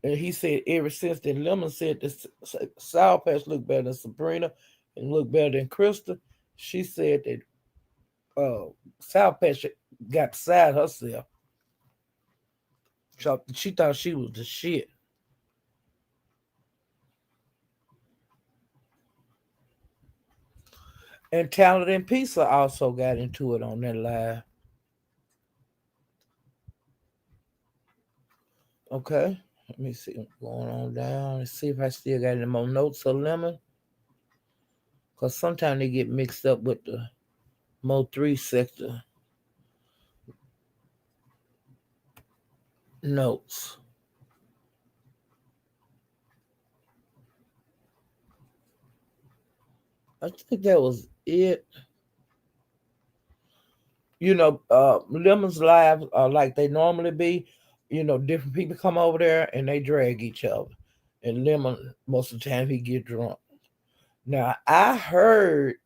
S1: And he said ever since then, Lemon said that Sour Patch looked better than Sabrina and looked better than Krista. She said that Sour Patch got beside herself. She thought she was the shit. And Talent and Pizza also got into it on that live. Okay. Let me see what's going on down. Let's see if I still got any more notes of Lemon. Because sometimes they get mixed up with the Mo 3 sector notes. I think that was it. Lemon's lives are like they normally be. Different people come over there and they drag each other. And Lemon, most of the time, he get drunk. Now, I heard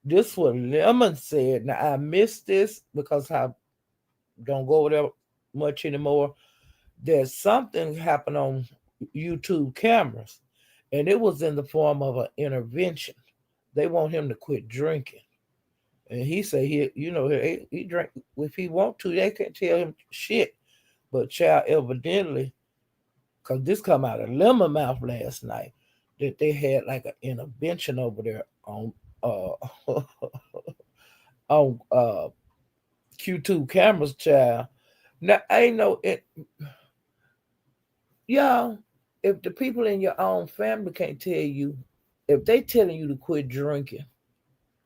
S1: this what Lemon said. Now, I missed this because I don't go over there much anymore. There's something happened on YouTube cameras, and it was in the form of an intervention. They want him to quit drinking. And he said he drink if he want to. They can't tell him shit. But child, evidently, because this come out of Lemon mouth last night, that they had like an intervention over there on on Q2 cameras, child. Now I know it, y'all. If the people in your own family can't tell you, if they telling you to quit drinking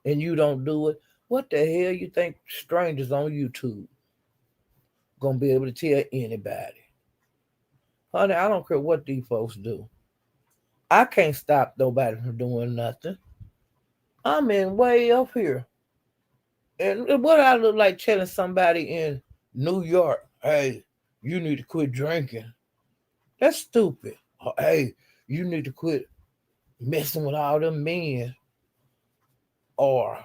S1: and you don't do it, what the hell you think strangers on YouTube gonna be able to tell anybody? Honey, I don't care what these folks do. I can't stop nobody from doing nothing. I'm in way up here. And what I look like telling somebody in New York, hey, you need to quit drinking. That's stupid. Or, hey, you need to quit messing with all them men. Or,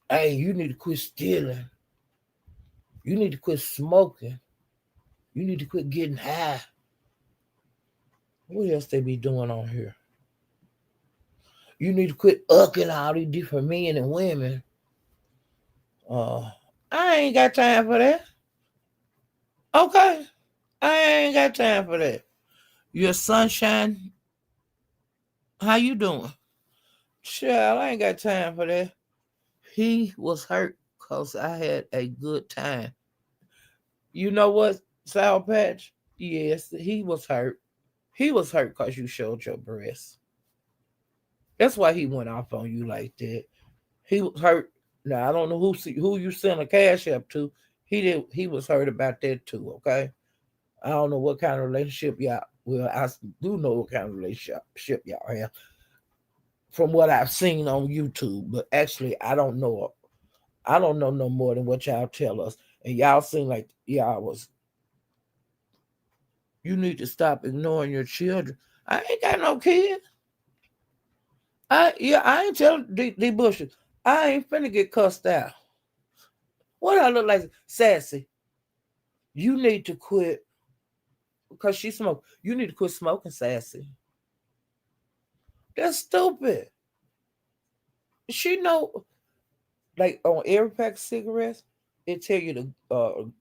S1: hey, you need to quit stealing. You need to quit smoking. You need to quit getting high. What else they be doing on here? You need to quit ucking all these different men and women. Uh, I ain't got time for that. Okay, I ain't got time for that. Your sunshine, how you doing? Child, I ain't got time for that. He was hurt because I had a good time. You know what, Sour Patch? Yes, he was hurt. He was hurt because you showed your breast. That's why he went off on you like that. He was hurt Now I don't know who you sent a cash app to. He was heard about that too. Okay, I don't know what kind of relationship y'all. Well, I do know what kind of relationship y'all have from what I've seen on YouTube, but actually I don't know. I don't know no more than what y'all tell us, and y'all seem like y'all was. You need to stop ignoring your children. I ain't got no kids. I ain't telling the Bushes. I ain't finna get cussed out. What I look like? Sassy. You need to quit because she smoked. You need to quit smoking, Sassy. That's stupid. She know, like on every pack of cigarettes, it tell you the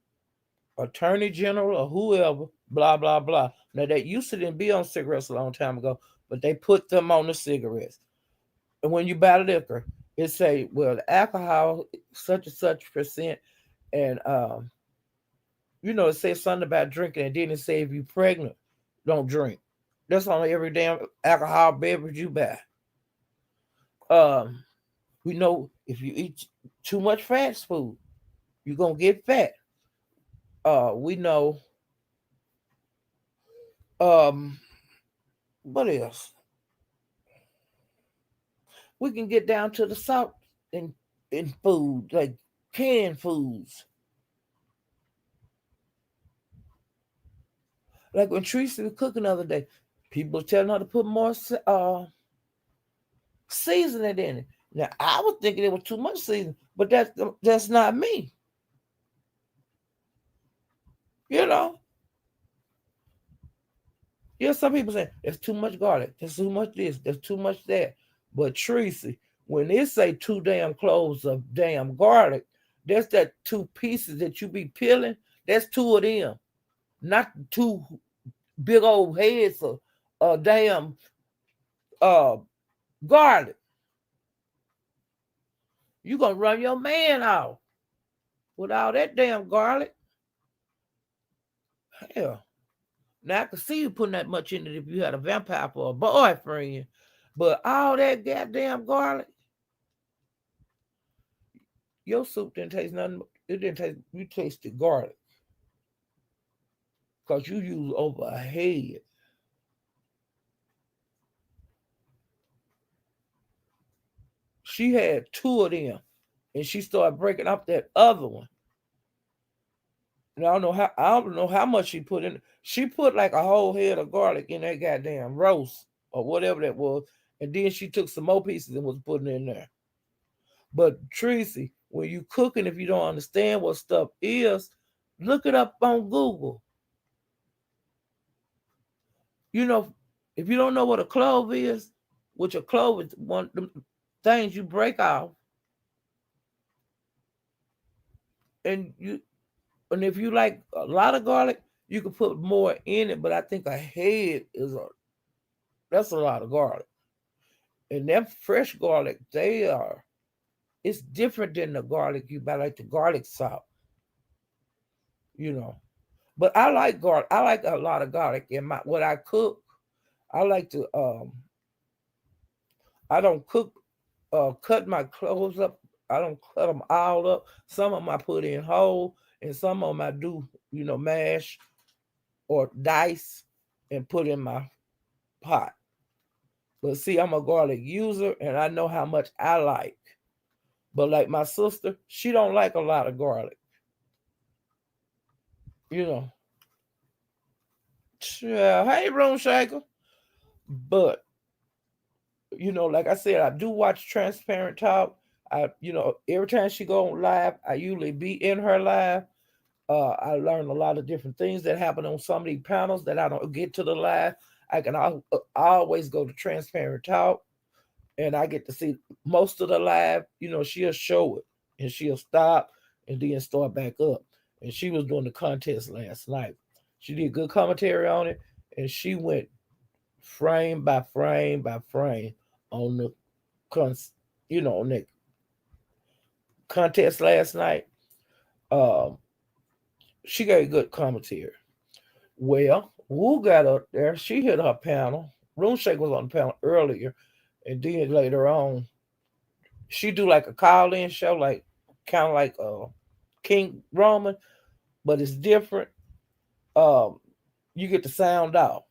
S1: attorney general or whoever, blah blah blah. Now that used to didn't be on cigarettes a long time ago, but they put them on the cigarettes. And when you buy liquor, it say, well, the alcohol such and such percent, and it says something about drinking, and then it say if you pregnant, don't drink. That's on every damn alcohol beverage you buy. Um, we know if you eat too much fast food, you're gonna get fat. We know. Um, what else? We can get down to the salt in food, like canned foods. Like when Teresa was cooking the other day, people telling her to put more seasoning in it. Now I was thinking it was too much seasoning, but that's not me. You know, some people say there's too much garlic, there's too much this, there's too much that. But Tracy, when it say two damn cloves of damn garlic, that's that two pieces that you be peeling. That's two of them, not two big old heads of damn uh garlic. You gonna run your man off with all that damn garlic. Hell, now I can see you putting that much in it if you had a vampire for a boyfriend. But all that goddamn garlic, your soup didn't taste nothing. It didn't taste. You tasted garlic because you used over a head. She had two of them, and she started breaking up that other one. And I don't know how much she put in. She put like a whole head of garlic in that goddamn roast or whatever that was, and then she took some more pieces and was putting it in there. But Tracy, when you cooking, if you don't understand what stuff is, look it up on Google. You know, if you don't know what a clove is, which a clove is one of the things you break off, and if you like a lot of garlic, you can put more in it. But I think a head that's a lot of garlic. And that fresh garlic, it's different than the garlic you buy, like the garlic salt, you know. But I like garlic. I like a lot of garlic in my what I cook. I like to I don't cook cut my clothes up. I don't cut them all up. Some of them I put in whole, and some of them I do, mash or dice and put in my pot. But see, I'm a garlic user, and I know how much I like. But like my sister, she don't like a lot of garlic. You know. Yeah, hey, Room Shaker. But like I said, I do watch Transparent Talk. Every time she go on live, I usually be in her live. I learn a lot of different things that happen on some of these panels that I don't get to the live. I always go to Transparent Talk, and I get to see most of the live. She'll show it, and she'll stop, and then start back up. And she was doing the contest last night. She did good commentary on it, and she went frame by frame by frame on the on that contest last night. Um, she gave good commentary. Well, Wu got up there. She hit her panel. RuneShake was on the panel earlier, and then later on, She do like a call in show, like kind of like King Roman, but it's different. Um, you get the sound off.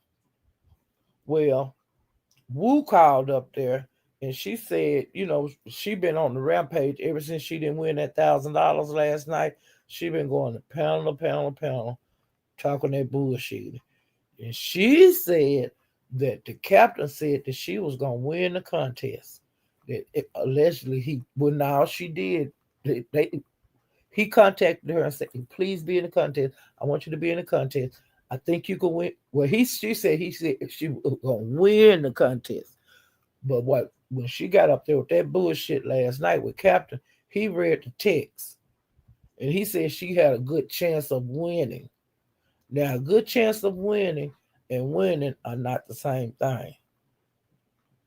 S1: Well, Wu called up there and she said, she been on the rampage ever since she didn't win that $1,000 last night. She been going to pound, talking that bullshit. And she said that the captain said that she was gonna win the contest. That allegedly he, well, now she did. He contacted her and said, "Please be in the contest. I want you to be in the contest. I think you can win." Well, he said she was gonna win the contest. But what when she got up there with that bullshit last night with Captain, he read the text and he said she had a good chance of winning. Now, a good chance of winning and winning are not the same thing.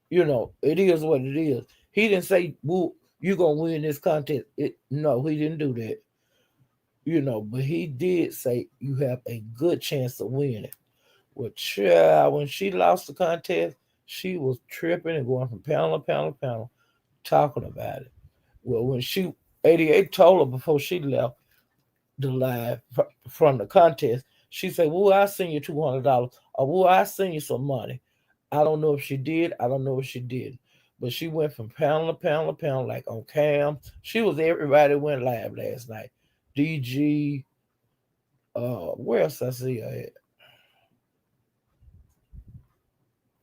S1: It is what it is. He didn't say, "Well, you're gonna win this contest." No, he didn't do that. But he did say you have a good chance of winning. Well, child, when she lost the contest, she was tripping and going from panel to panel to panel, talking about it. Well, when she 88 told her before she left the live from the contest, she said, "Well, I send you $200, or well, I send you some money." I don't know if she did. I don't know if she did. But she went from panel to panel to panel, like on cam. She was everybody went live last night. DG, where else I see her at?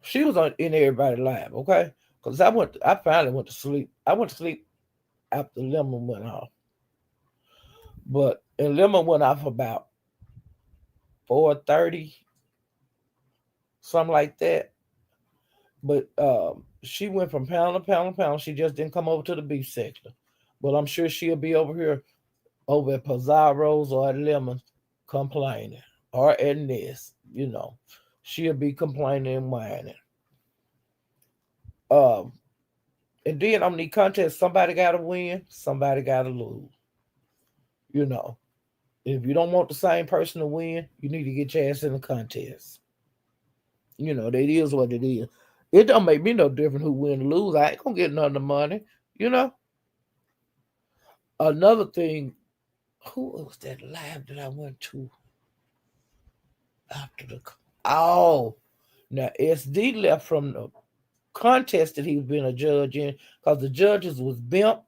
S1: She was on in everybody live, okay? Because I finally went to sleep. I went to sleep after Lemon went off. And Lemon went off about 4:30, something like that. But she went from pound to pound to pound. She just didn't come over to the beef section. But I'm sure she'll be over here over at Pizarro's or at Lemon's complaining. Or at this, She'll be complaining and whining. Um, and then on the contest, somebody gotta win, somebody gotta lose. You know. If you don't want the same person to win, you need to get your ass in the contest. That is what it is. It don't make me no different who win or lose. I ain't gonna get none of the money. You know. Another thing, who was that live that I went to after the? Oh, now SD left from the contest that he was being a judge in because the judges was Bimp,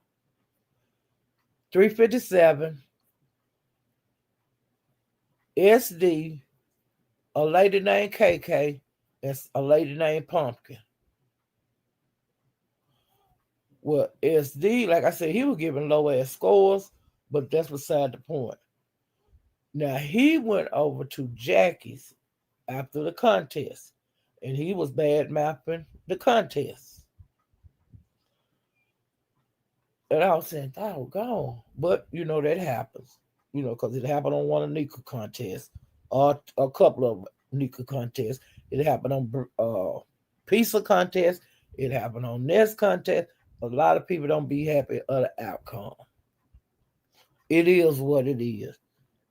S1: 357, SD, a lady named KK, and a lady named Pumpkin. Well, SD, like I said, he was giving low ass scores, but that's beside the point. Now he went over to Jackie's after the contest, and he was bad mapping the contest. And I was saying, "Oh, gone," but that happens. Because it happened on one of Nika contests, or a couple of Nika contests. It happened on pizza contest. It happened on this contest. A lot of people don't be happy of the outcome. It is what it is.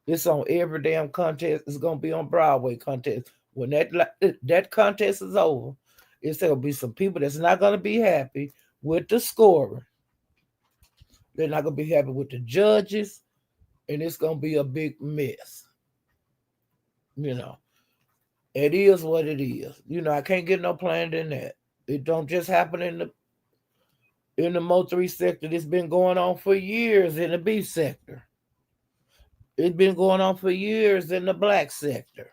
S1: It's on every damn contest. It's gonna be on Broadway contest. When that contest is over, it's gonna be some people that's not gonna be happy with the scoring. They're not gonna be happy with the judges, and it's gonna be a big mess. You know, it is what it is. I can't get no plan than that. It don't just happen in the Mo 3 sector. It's been going on for years in the B sector. It's been going on for years in the black sector.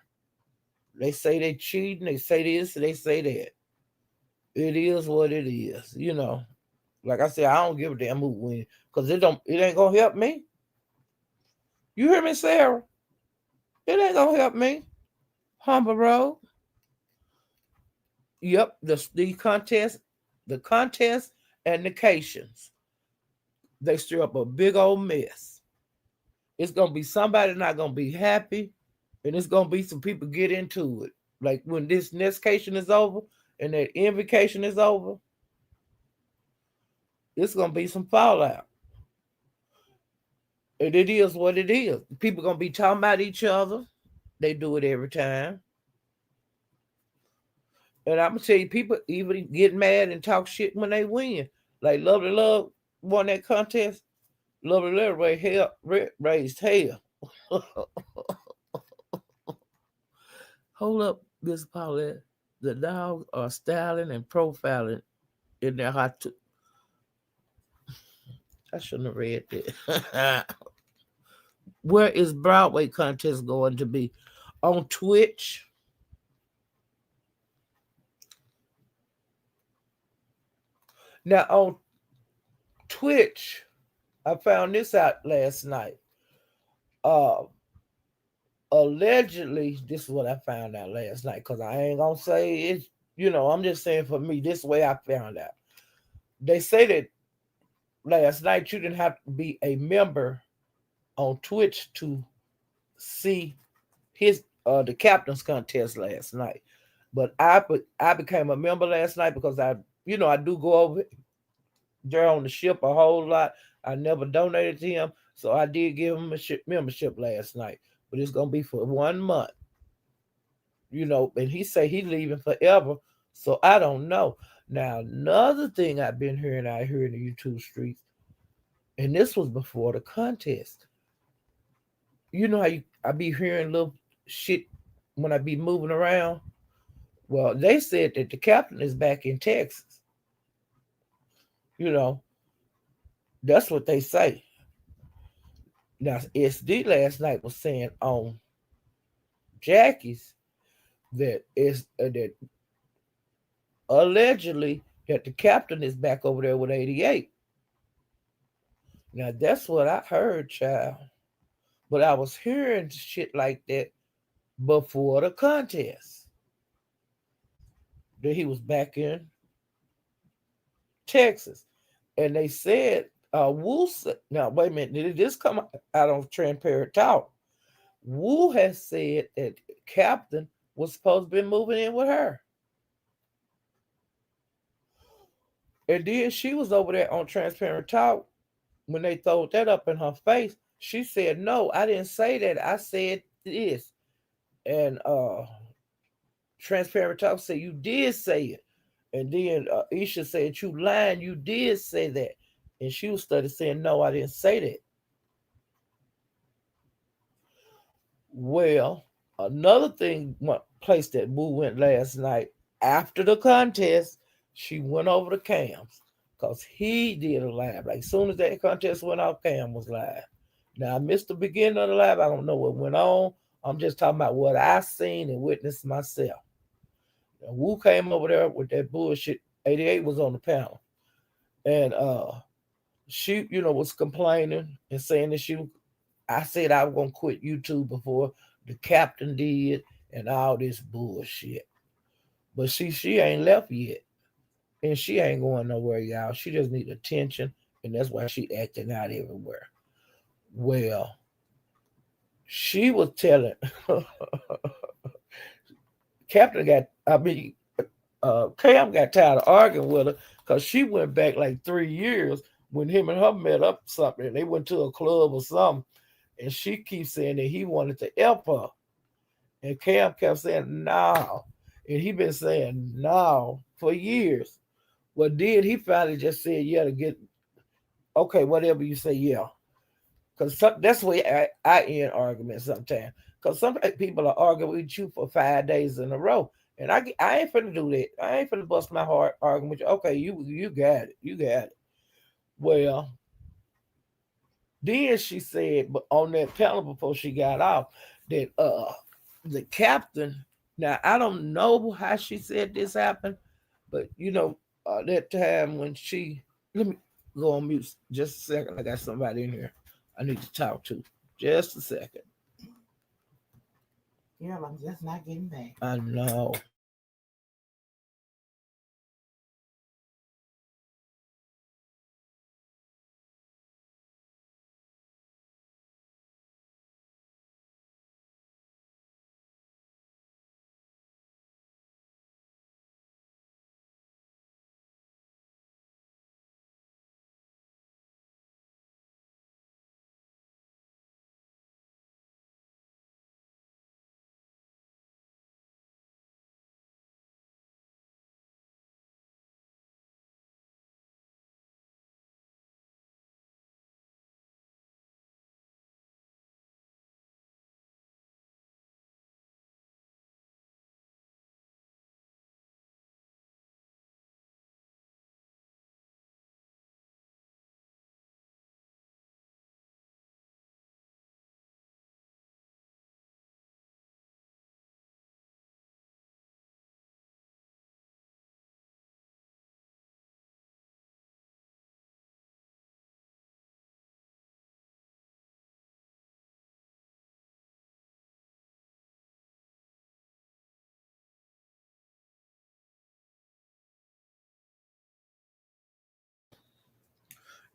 S1: They say they cheating, they say this, they say that. It is what it is. Like I said, I don't give a damn who win because it ain't gonna help me. You hear me, Sarah? It ain't gonna help me. Humber Road. Yep, the contest and the cations. They stir up a big old mess. It's gonna be somebody not gonna be happy, and it's gonna be some people get into it. Like when this next cation is over and that invocation is over, it's gonna be some fallout. And it is what it is. People gonna be talking about each other. They do it every time. And I'm gonna tell you, people even get mad and talk shit when they win. Like Lovely Love won that contest. Lovely Larry raised hell. Hold up, Miss Paulette. The dogs are styling and profiling in their hot. I shouldn't have read that. Where is Broadway contest going to be? On Twitch. Now on Twitch, I found this out last night. Uh Allegedly, this is what I found out last night, because I ain't gonna say it's, I'm just saying for me, this way I found out. They say that last night you didn't have to be a member on Twitch to see his the captain's contest last night. But I became a member last night because I do go over there on the ship a whole lot. I never donated to him, so I did give him a membership last night. But it's gonna be for 1 month, and he say he leaving forever, so I don't know. Now another thing I've been hearing out here in the YouTube streets, and this was before the contest. You know how I be hearing little shit when I be moving around. Well, they said that the captain is back in Texas. You know, that's what they say. Now, SD last night was saying on Jackie's that that allegedly that the captain is back over there with 88. Now that's what I heard, child. But I was hearing shit like that before the contest. That he was back in Texas. And they said, Wu said, now wait a minute, did this come out on Transparent Talk? Wu has said that Captain was supposed to be moving in with her. And then she was over there on Transparent Talk when they throwed that up in her face. She said, no, I didn't say that. I said this. And Transparent Talk said, you did say it. And then Isha said, you lying, you did say that. And she was started saying, no, I didn't say that. Well, another thing, one place that Boo went last night after the contest, she went over to Cam's because he did a live. Like soon as that contest went off, Cam was live. Now I missed the beginning of the live. I don't know what went on. I'm just talking about what I seen and witnessed myself. And Wu came over there with that bullshit. 88 was on the panel, and she, was complaining and saying that I said I was gonna quit YouTube before the captain did and all this bullshit. But she ain't left yet. And she ain't going nowhere, y'all. She just need attention, and that's why she acting out everywhere. Well, she was telling Captain got I mean Cam got tired of arguing with her because she went back like 3 years when him and her met up something. They went to a club or something, and she keeps saying that he wanted to help her. And Cam kept saying no. And he been saying no for years. Well, then he finally just said, yeah, to get, okay, whatever you say, yeah. Because that's the way I end arguments sometimes. Because some people are arguing with you for 5 days in a row. And I ain't finna do that. I ain't finna bust my heart arguing with you. Okay, you got it. You got it. Well, then she said, but on that panel before she got off, that the captain. Now I don't know how she said this happened, but that time when she let me go on mute just a second. I got somebody in here I need to talk to. Just a second.
S2: Yeah, I'm just not getting back.
S1: I know.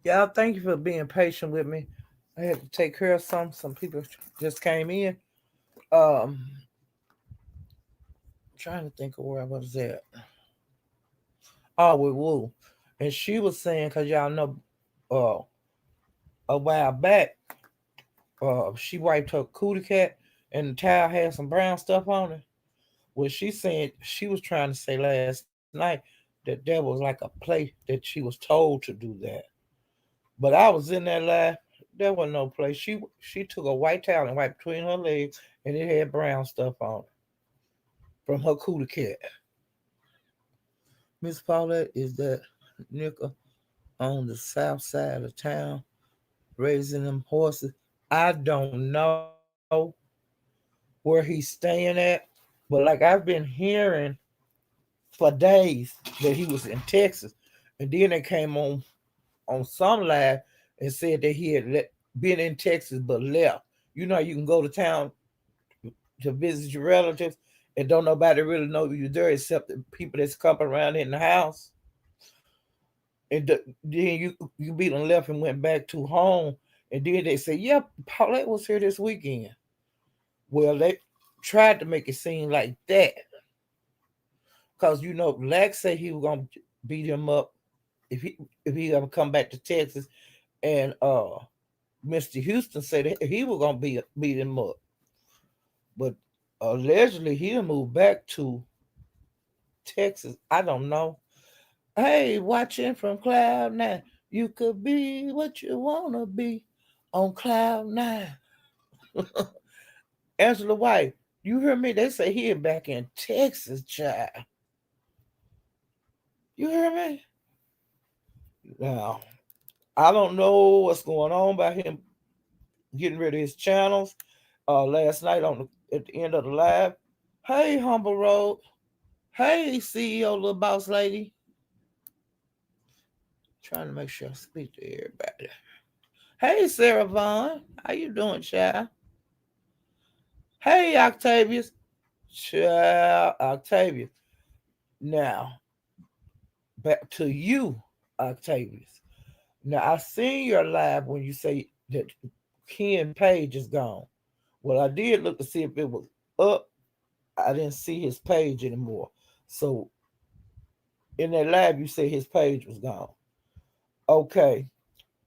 S1: Y'all, thank you for being patient with me. I had to take care of some people just came in. Um Trying to think of where I was at. Oh, with Woo. And she was saying, cause y'all know uh a while back, she wiped her cootie cat and the towel had some brown stuff on it. Well, she said she was trying to say last night that there was like a play that she was told to do that. But I was in that live. There was no play. She took a white towel and wiped between her legs, and it had brown stuff on it from her cootie cat. Miss Paulette is that nickel on the south side of town raising them horses. I don't know where he's staying at, but like I've been hearing for days that he was in Texas, and then they came on some live and said that he had been in Texas but left. You know, you can go to town to visit your relatives, and don't nobody really know you there except the people that's coming around in the house. And then you beat them left and went back to home, and then they say, "Yep, Paulette was here this weekend." Well, they tried to make it seem like that, cause Lex said he was gonna beat him up if he ever come back to Texas, and Mr. Houston said that he was gonna beat him up, but allegedly he moved back to Texas. I don't know. Hey, watching from Cloud Nine, you could be what you wanna be on Cloud Nine. Angela White, you hear me? They say he back in Texas, child. You hear me? Now, I don't know what's going on by him getting rid of his channels. Last night at the end of the live, hey, Humble Road. Hey, CEO, little boss lady. Trying to make sure I speak to everybody. Hey, Sarah Vaughn. How you doing, child? Hey, Octavius. Child, Octavius. Now, back to you, Octavius. Now, I seen your live when you say that Ken Page is gone. Well, I did look to see if it was up. I didn't see his page anymore. So, in that live, you say his page was gone. Okay.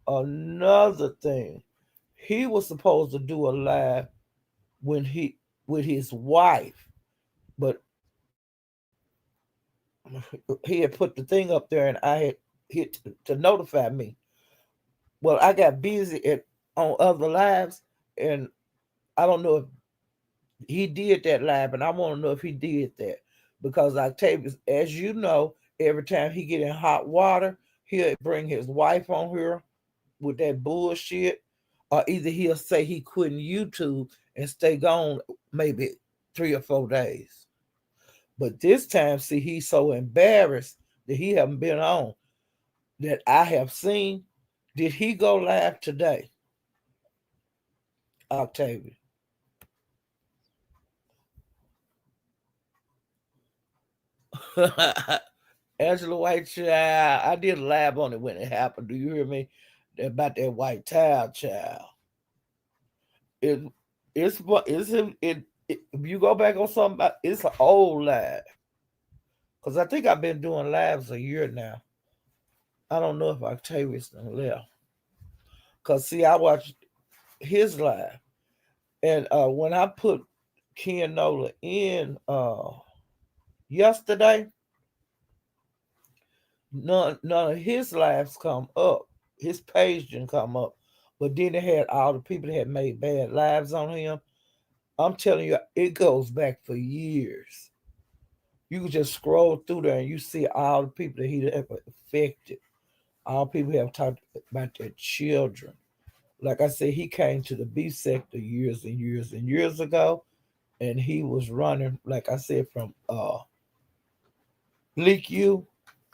S1: Another thing, he was supposed to do a live when he with his wife, but he had put the thing up there, and I had hit to notify me. Well, I got busy on other lives, and I don't know if he did that live, and I want to know if he did that because Octavius, as you know, every time he get in hot water, he'll bring his wife on here with that bullshit, or either he'll say he quitting YouTube and stay gone maybe 3 or 4 days. But this time, see, he's so embarrassed that he haven't been on that I have seen. Did he go live today, Octavia? Angela White child, I did a live on it when it happened. Do you hear me? About that white towel child. It it if you go back on something, it's an old live. Cause I think I've been doing lives a year now. I don't know if Octavius done left. Cause see, I watched his live, and when I put Ken Nola in yesterday, none of his lives come up. His page didn't come up, but then they had all the people that had made bad lives on him. I'm telling you, it goes back for years. You can just scroll through there and you see all the people that he ever affected. All people have talked about their children. Like I said, he came to the B sector years and years and years ago, and he was running, like I said, from Leak You.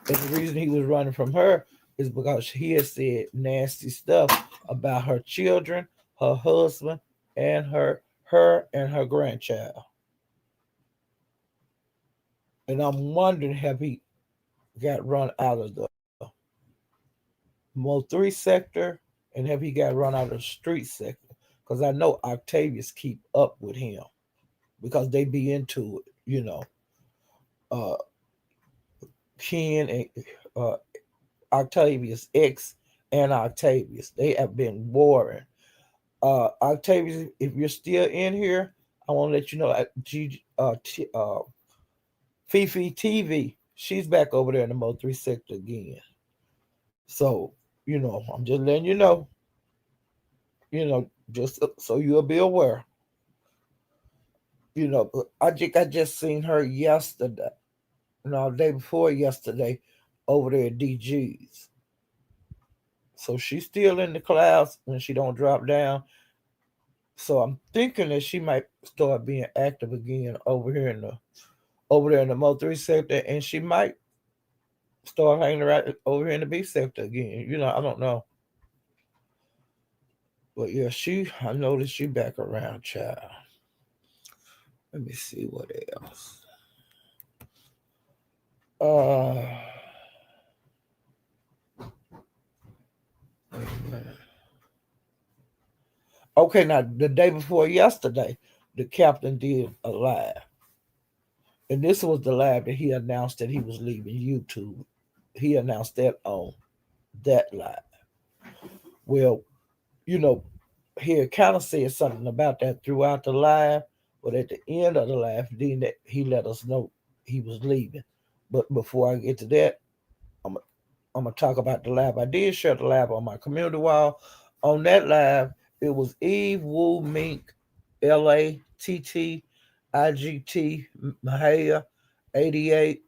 S1: And the reason he was running from her is because he had said nasty stuff about her children, her husband, and her and her grandchild. And I'm wondering, have he got run out of the Mo three sector, and have he got run out of the street sector? Because I know Octavius keep up with him because they be into it. Uh, Ken and uh, Octavius X and Octavius, they have been warring. Octavius, if you're still in here, I want to let you know that Fifi TV, she's back over there in the Mo three sector again. So I'm just letting just so you'll be aware. I just seen her yesterday, no, day before yesterday, over there at DG's. So she's still in the class when she don't drop down. So I'm thinking that she might start being active again over there in the Mo three sector, and she might start hanging around over here in the B sector again. I don't know, but yeah, I noticed she back around, child. Let me see what else. Uh, okay, now the day before yesterday, the captain did a live, and this was the live that he announced that he was leaving YouTube. He announced that on that live. Well, you know, he had kind of said something about that throughout the live, but at the end of the live, then that he let us know he was leaving. But before I get to that, I'm I'm gonna talk about the live. I did share the live on my community wall. On that live, it was Eve, Woo, Mink, LA, TT, IGT, Mahaya, 88,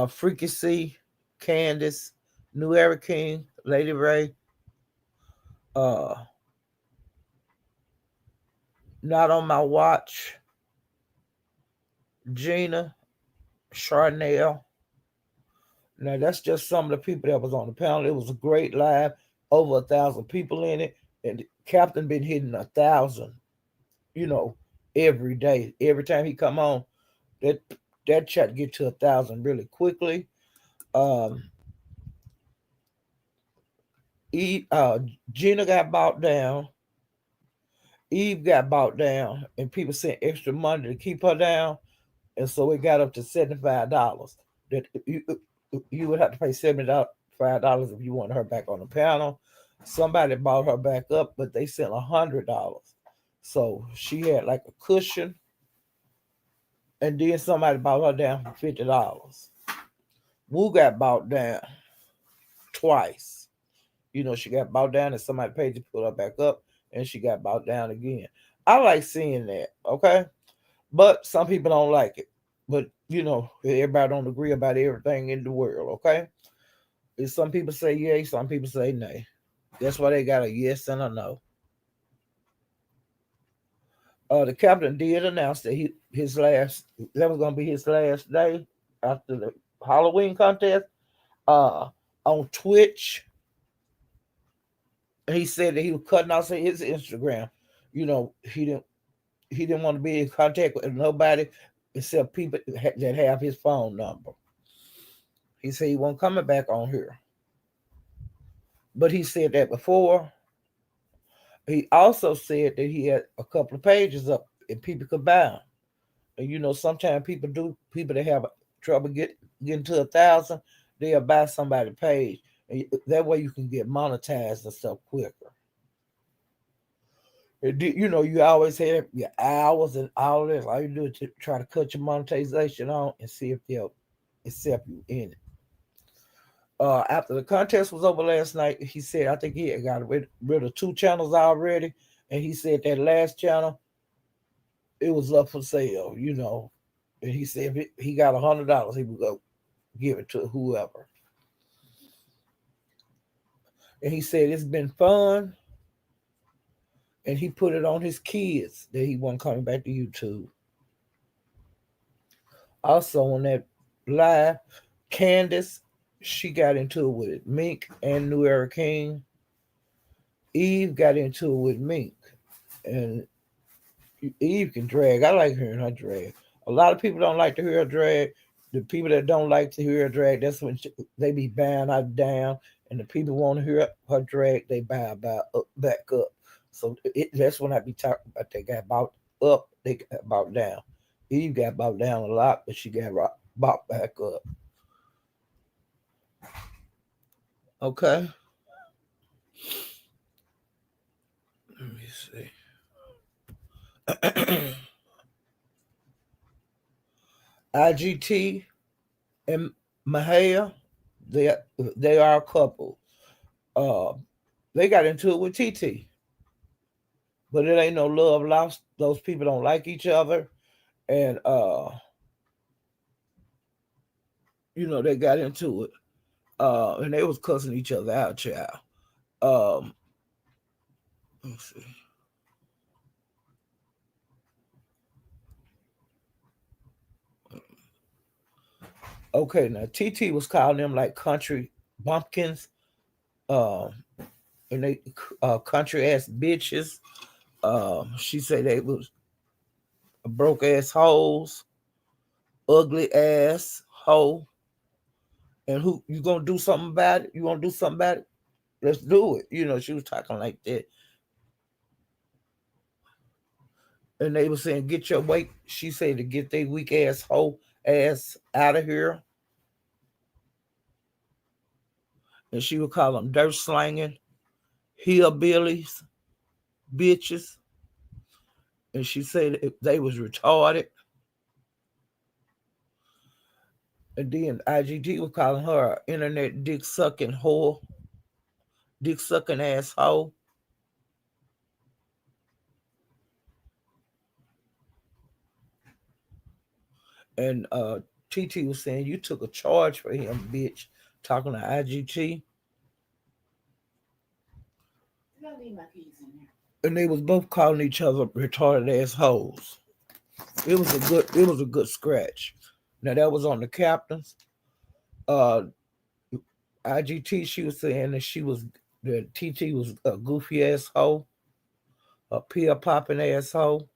S1: Freaky C, Candace, New Era King, Lady Ray, uh, Not on My Watch, Gina, Charnel. Now that's just some of the people that was on the panel. It was a great live, over 1,000 people in it, and the Captain been hitting 1,000, you know, every day. Every time he come on, that that chat get to 1,000 really quickly. Um, Eve, Gina got bought down. Eve got bought down, and people sent extra money to keep her down, and so it got up to $75. That you would have to pay $75 if you wanted her back on the panel. Somebody bought her back up, but they sent $100, so she had like a cushion. And then somebody bought her down for $50. Wu got bought down twice. She got bought down, and somebody paid to put her back up, and she got bought down again. I like seeing that, okay? But some people don't like it. But everybody don't agree about everything in the world, okay? And some people say yay, some people say nay. That's why they got a yes and a no. The captain did announce that that was gonna be his last day after the Halloween contest. Uh, on Twitch, he said that he was cutting off his Instagram. He didn't want to be in contact with nobody except people that have his phone number. He said he wasn't coming back on here, but he said that before. He also said that he had a couple of pages up and people could buy them. And sometimes people that have trouble getting to 1,000, they'll buy somebody's page, and that way you can get monetized and stuff quicker. You always have your hours and all this. All you do is to try to cut your monetization on and see if they'll accept you in it. After the contest was over last night, he said I think he had got rid of 2 channels already, and he said that last channel it was up for sale. And he said if he got $100, he would go give it to whoever. And he said it's been fun, and he put it on his kids that he wasn't coming back to YouTube. Also on that live, Candace, she got into it with Mink and New Era King. Eve got into it with Mink, and Eve can drag. I like hearing her drag. A lot of people don't like to hear her drag. The people that don't like to hear her drag, that's when they be bowing her down and the people want to hear her drag, they bow back up. So that's when I be talking about they got bought up, they got bought down. Eve got bought down a lot, but she got bought back up. Okay, let me see. IGT and Mahia, they they are a couple. Uh, they got into it with TT, but it ain't no love lost. Those people don't like each other, and they got into it. And they was cussing each other out, child. Um, let's see. Okay, now TT was calling them like country bumpkins, um, and they country ass bitches. She said they was broke ass hoes, ugly ass hoe, and who you gonna do something about it? You wanna do something about it? Let's do it. She was talking like that, and they was saying, "Get your weight." She said to get their weak ass hoe ass out of here, and she would call them dirt slanging hillbillies, bitches, and she said if they was retarded. And then IGT was calling her a internet dick sucking whore, dick sucking asshole. And TT was saying you took a charge for him, bitch. Talking to IGT,
S2: You gotta leave my keys in there.
S1: and they was both calling each other retarded assholes. It was a good scratch. Now that was on the captains. Uh, IGT, she was saying that the TT was a goofy asshole, a pill popping asshole,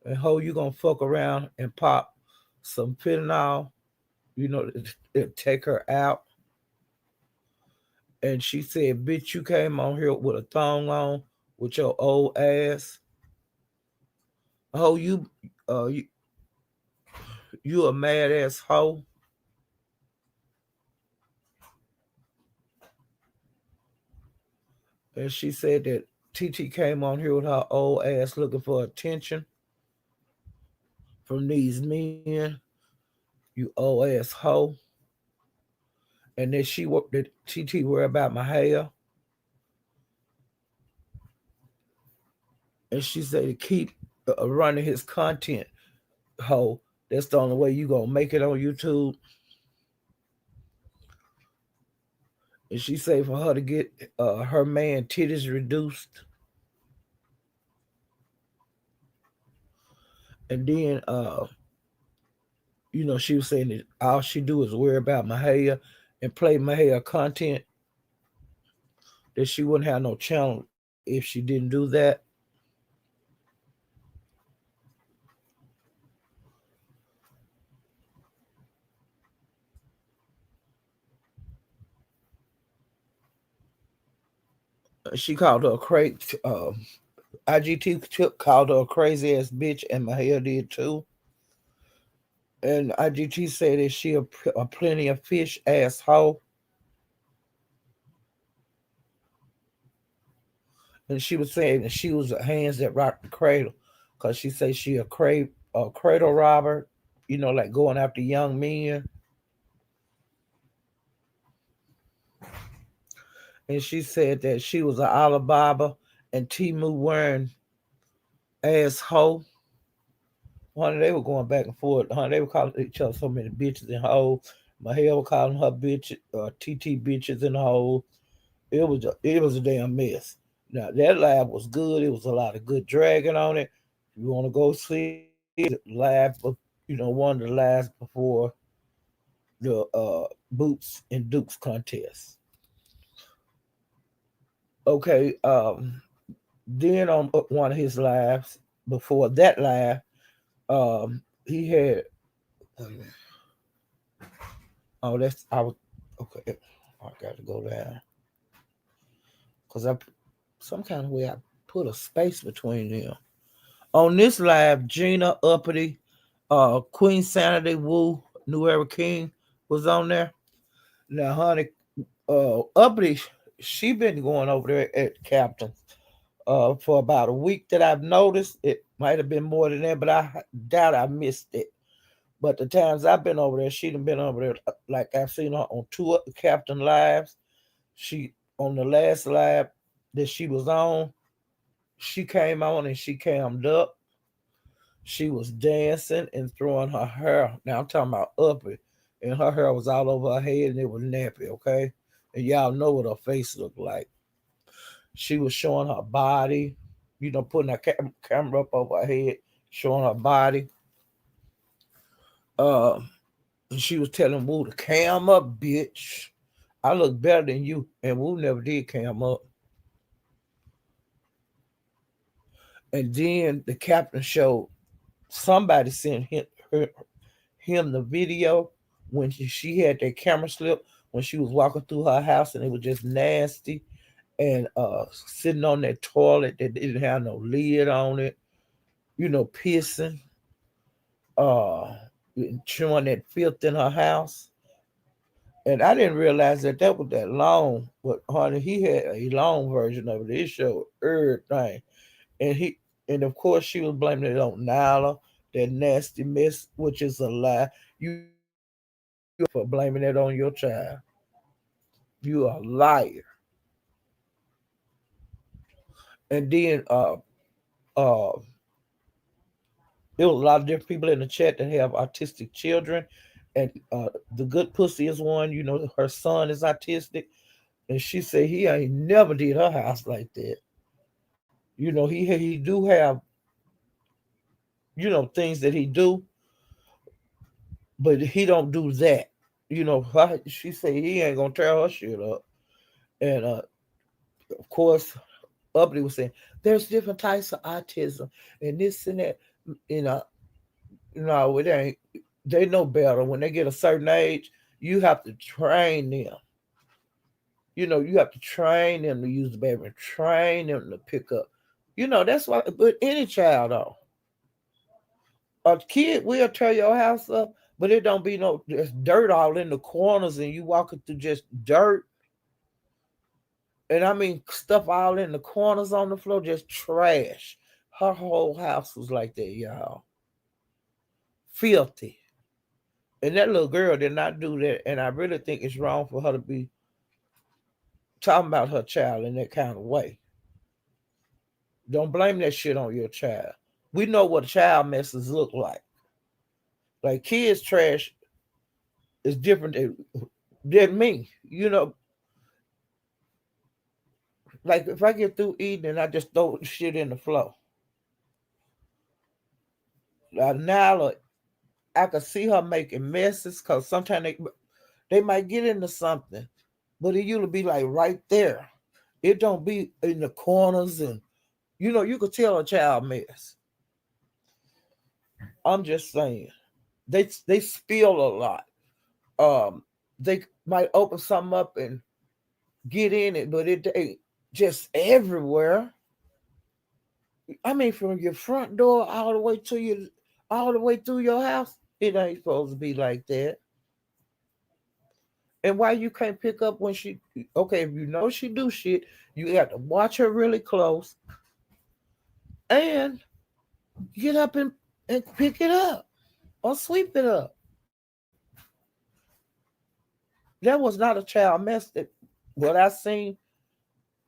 S1: and ho, you gonna fuck around and pop some fentanyl, it take her out. And she said, "Bitch, you came on here with a thong on with your old ass. Ho, you a mad ass hoe." And she said that TT came on here with her old ass looking for attention from these men. You old ass hoe. And then that TT worry about my hair. And she said to keep running his content, hoe. That's the only way you gonna make it on YouTube. And she said for her to get her man titties reduced. And then she was saying that all she do is worry about my hair and play my hair content, that she wouldn't have no channel if she didn't do that. She called her a crazy. IGT called her a crazy ass bitch, and Mahia did too. And IGT said that she a plenty of fish asshole, and she was saying that she was the hands that rock the cradle, cause she said she a cradle robber, like going after young men. And she said that she was an Alibaba and Timu wearing asshole. Honey, they were going back and forth. Honey, they were calling each other so many bitches and hoes. Mahel was calling her bitch, TT bitches and hoes. It was a damn mess. Now that live was good. It was a lot of good dragging on it. If you want to go see it, live, one of the lives before the Boots and Dukes contest. Okay, then on one of his lives before that live, he had. Oh, that's I was okay. I got to go down because I some kind of way I put a space between them. On this live, Gina Uppity, Queen Sanity Wu, New Era King was on there. Now, honey, Uppity, she been going over there at Captain for about a week that I've noticed. It might have been more than that, but I doubt I missed it. But the times I've been over there, she done been over there. Like I've seen her on two Captain lives. She on the last live that she was on, she came on and she cammed up. She was dancing and throwing her hair. Now I'm talking about up it, and her hair was all over her head and it was nappy. Okay, and y'all know what her face looked like. She was showing her body, putting her camera up over her head, showing her body. Uh, and she was telling Woo to cam up, bitch. I look better than you, and Woo never did cam up. And then the captain showed somebody sent him the video when she had that camera slip when she was walking through her house and it was just nasty and sitting on that toilet that didn't have no lid on it, pissing, uh, showing that filth in her house. And I didn't realize that was that long, but honey, he had a long version of it. It showed everything, and of course she was blaming it on Nyla, that nasty mess, which is a lie. You for blaming it on your child. You a liar. And then uh there was a lot of different people in the chat that have autistic children, and the good pussy is one. Her son is autistic, and she said he ain't never did her house like that. He do have things that he do, but he don't do that. She said he ain't gonna tear her shit up, and of course, Uppity was saying there's different types of autism and this and that. You know, no, it ain't. They know better. When they get a certain age, you have to train them. You have to train them to use the bathroom, train them to pick up. That's why. But any child, though, a kid will tear your house up, but it don't be no there's dirt all in the corners, and you walking through just dirt, and I mean stuff all in the corners on the floor, just trash. Her whole house was like that, y'all. Filthy. And that little girl did not do that. And I really think it's wrong for her to be talking about her child in that kind of way. Don't blame that shit on your child. We know what child messes look like. Like kids trash is different than me. Like if I get through eating and I just throw shit in the floor. Now I could see her making messes because sometimes they might get into something, but it usually be like right there. It don't be in the corners, and you could tell a child mess. I'm just saying they spill a lot. They might open something up and get in it, but it ain't just everywhere. I mean, from your front door all the way through your house, it ain't supposed to be like that. And why you can't pick up when she okay, if you know she do shit, you got to watch her really close and get up and pick it up or sweep it up. That was not a child mess that what I seen,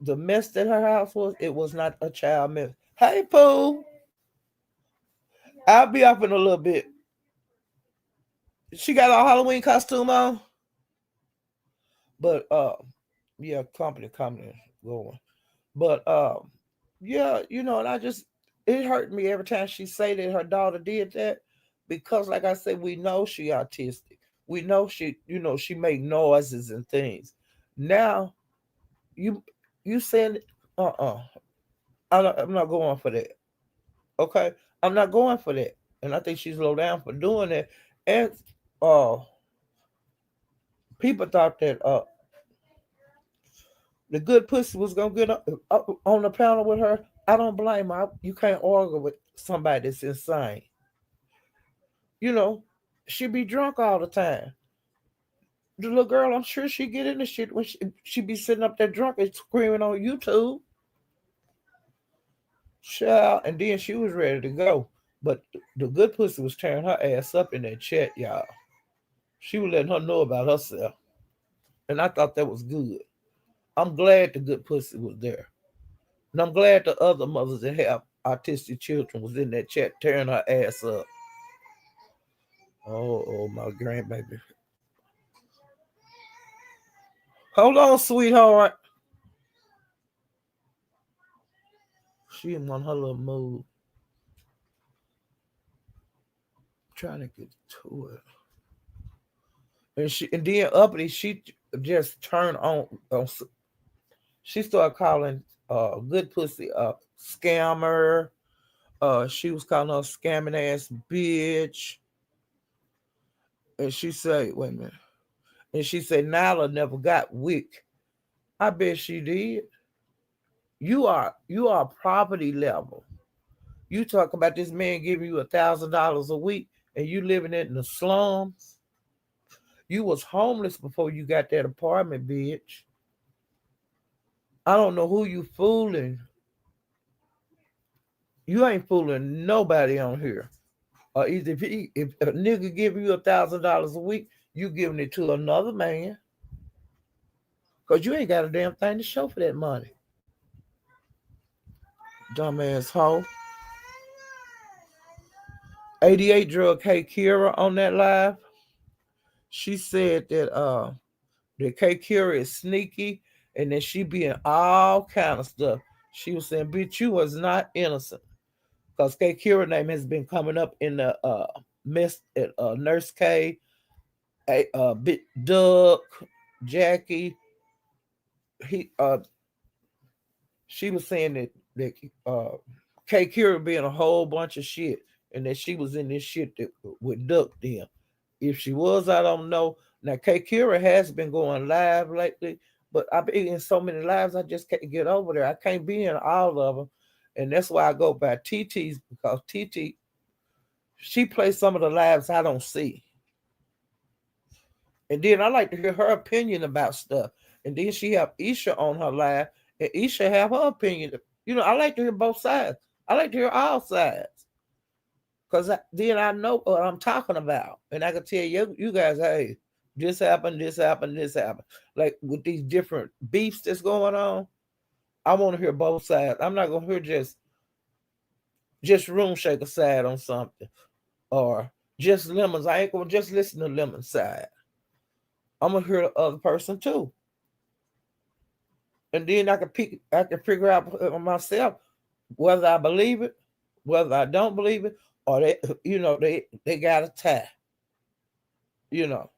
S1: the mess that her house was, it was not a child mess. Hey Pooh, I'll be up in a little bit. She got a Halloween costume on. But yeah, company going. But yeah, and I just it hurt me every time she say that her daughter did that because like I said, we know she autistic. We know she make noises and things. Now you you saying uh-uh. I'm not going for that. Okay? I'm not going for that. And I think she's low down for doing that. And uh people thought that The good pussy was gonna get up on the panel with her. I don't blame her. You can't argue with somebody that's insane. You know, she be drunk all the time. The little girl, I'm sure she get in the shit when she be sitting up there drunk and screaming on YouTube. Child, and then she was ready to go. But the good pussy was tearing her ass up in that chat, y'all. She was letting her know about herself. And I thought that was good. I'm glad the good pussy was there. And I'm glad the other mothers that have autistic children was in that chat tearing her ass up. Oh, my grandbaby. Hold on, sweetheart. She in one her little mood. Trying to get to it. And then uppity, she just turned on she started calling good pussy scammer. She was calling her scamming ass bitch. And she said, wait a minute. And she said Nyla never got wick. I bet she did. You are property level. You talk about this man giving you $1,000 a week and you living in the slums. You was homeless before you got that apartment, bitch. I don't know who you fooling. You ain't fooling nobody on here. Or either if a nigga give you $1,000 a week, you giving it to another man. Cause you ain't got a damn thing to show for that money. Dumbass hoe. 88 drug K Kira on that live. She said that K Kira is sneaky and that she be in all kind of stuff. She was saying, bitch, you was not innocent. Because K Kira name has been coming up in the mess at Nurse K, Bit Duck, Jackie. He she was saying that K Kira being a whole bunch of shit and that she was in this shit that with Duck them. If she was, I don't know. Now K Kira has been going live lately, but I've been in so many lives I just can't get over there. I can't be in all of them. And that's why I go by TT's because TT she plays some of the lives I don't see. And then I like to hear her opinion about stuff. And then she have Isha on her live, and Isha have her opinion. I like to hear both sides. I like to hear all sides, cause then I know what I'm talking about, and I can tell you guys, hey, this happened, this happened, this happened. Like with these different beefs that's going on, I want to hear both sides. I'm not gonna hear just room shaker side on something, or just lemons. I ain't gonna just listen to lemon side. I'm gonna hear the other person too, and then I can figure out myself whether I believe it, whether I don't believe it, or they got a tie, you know.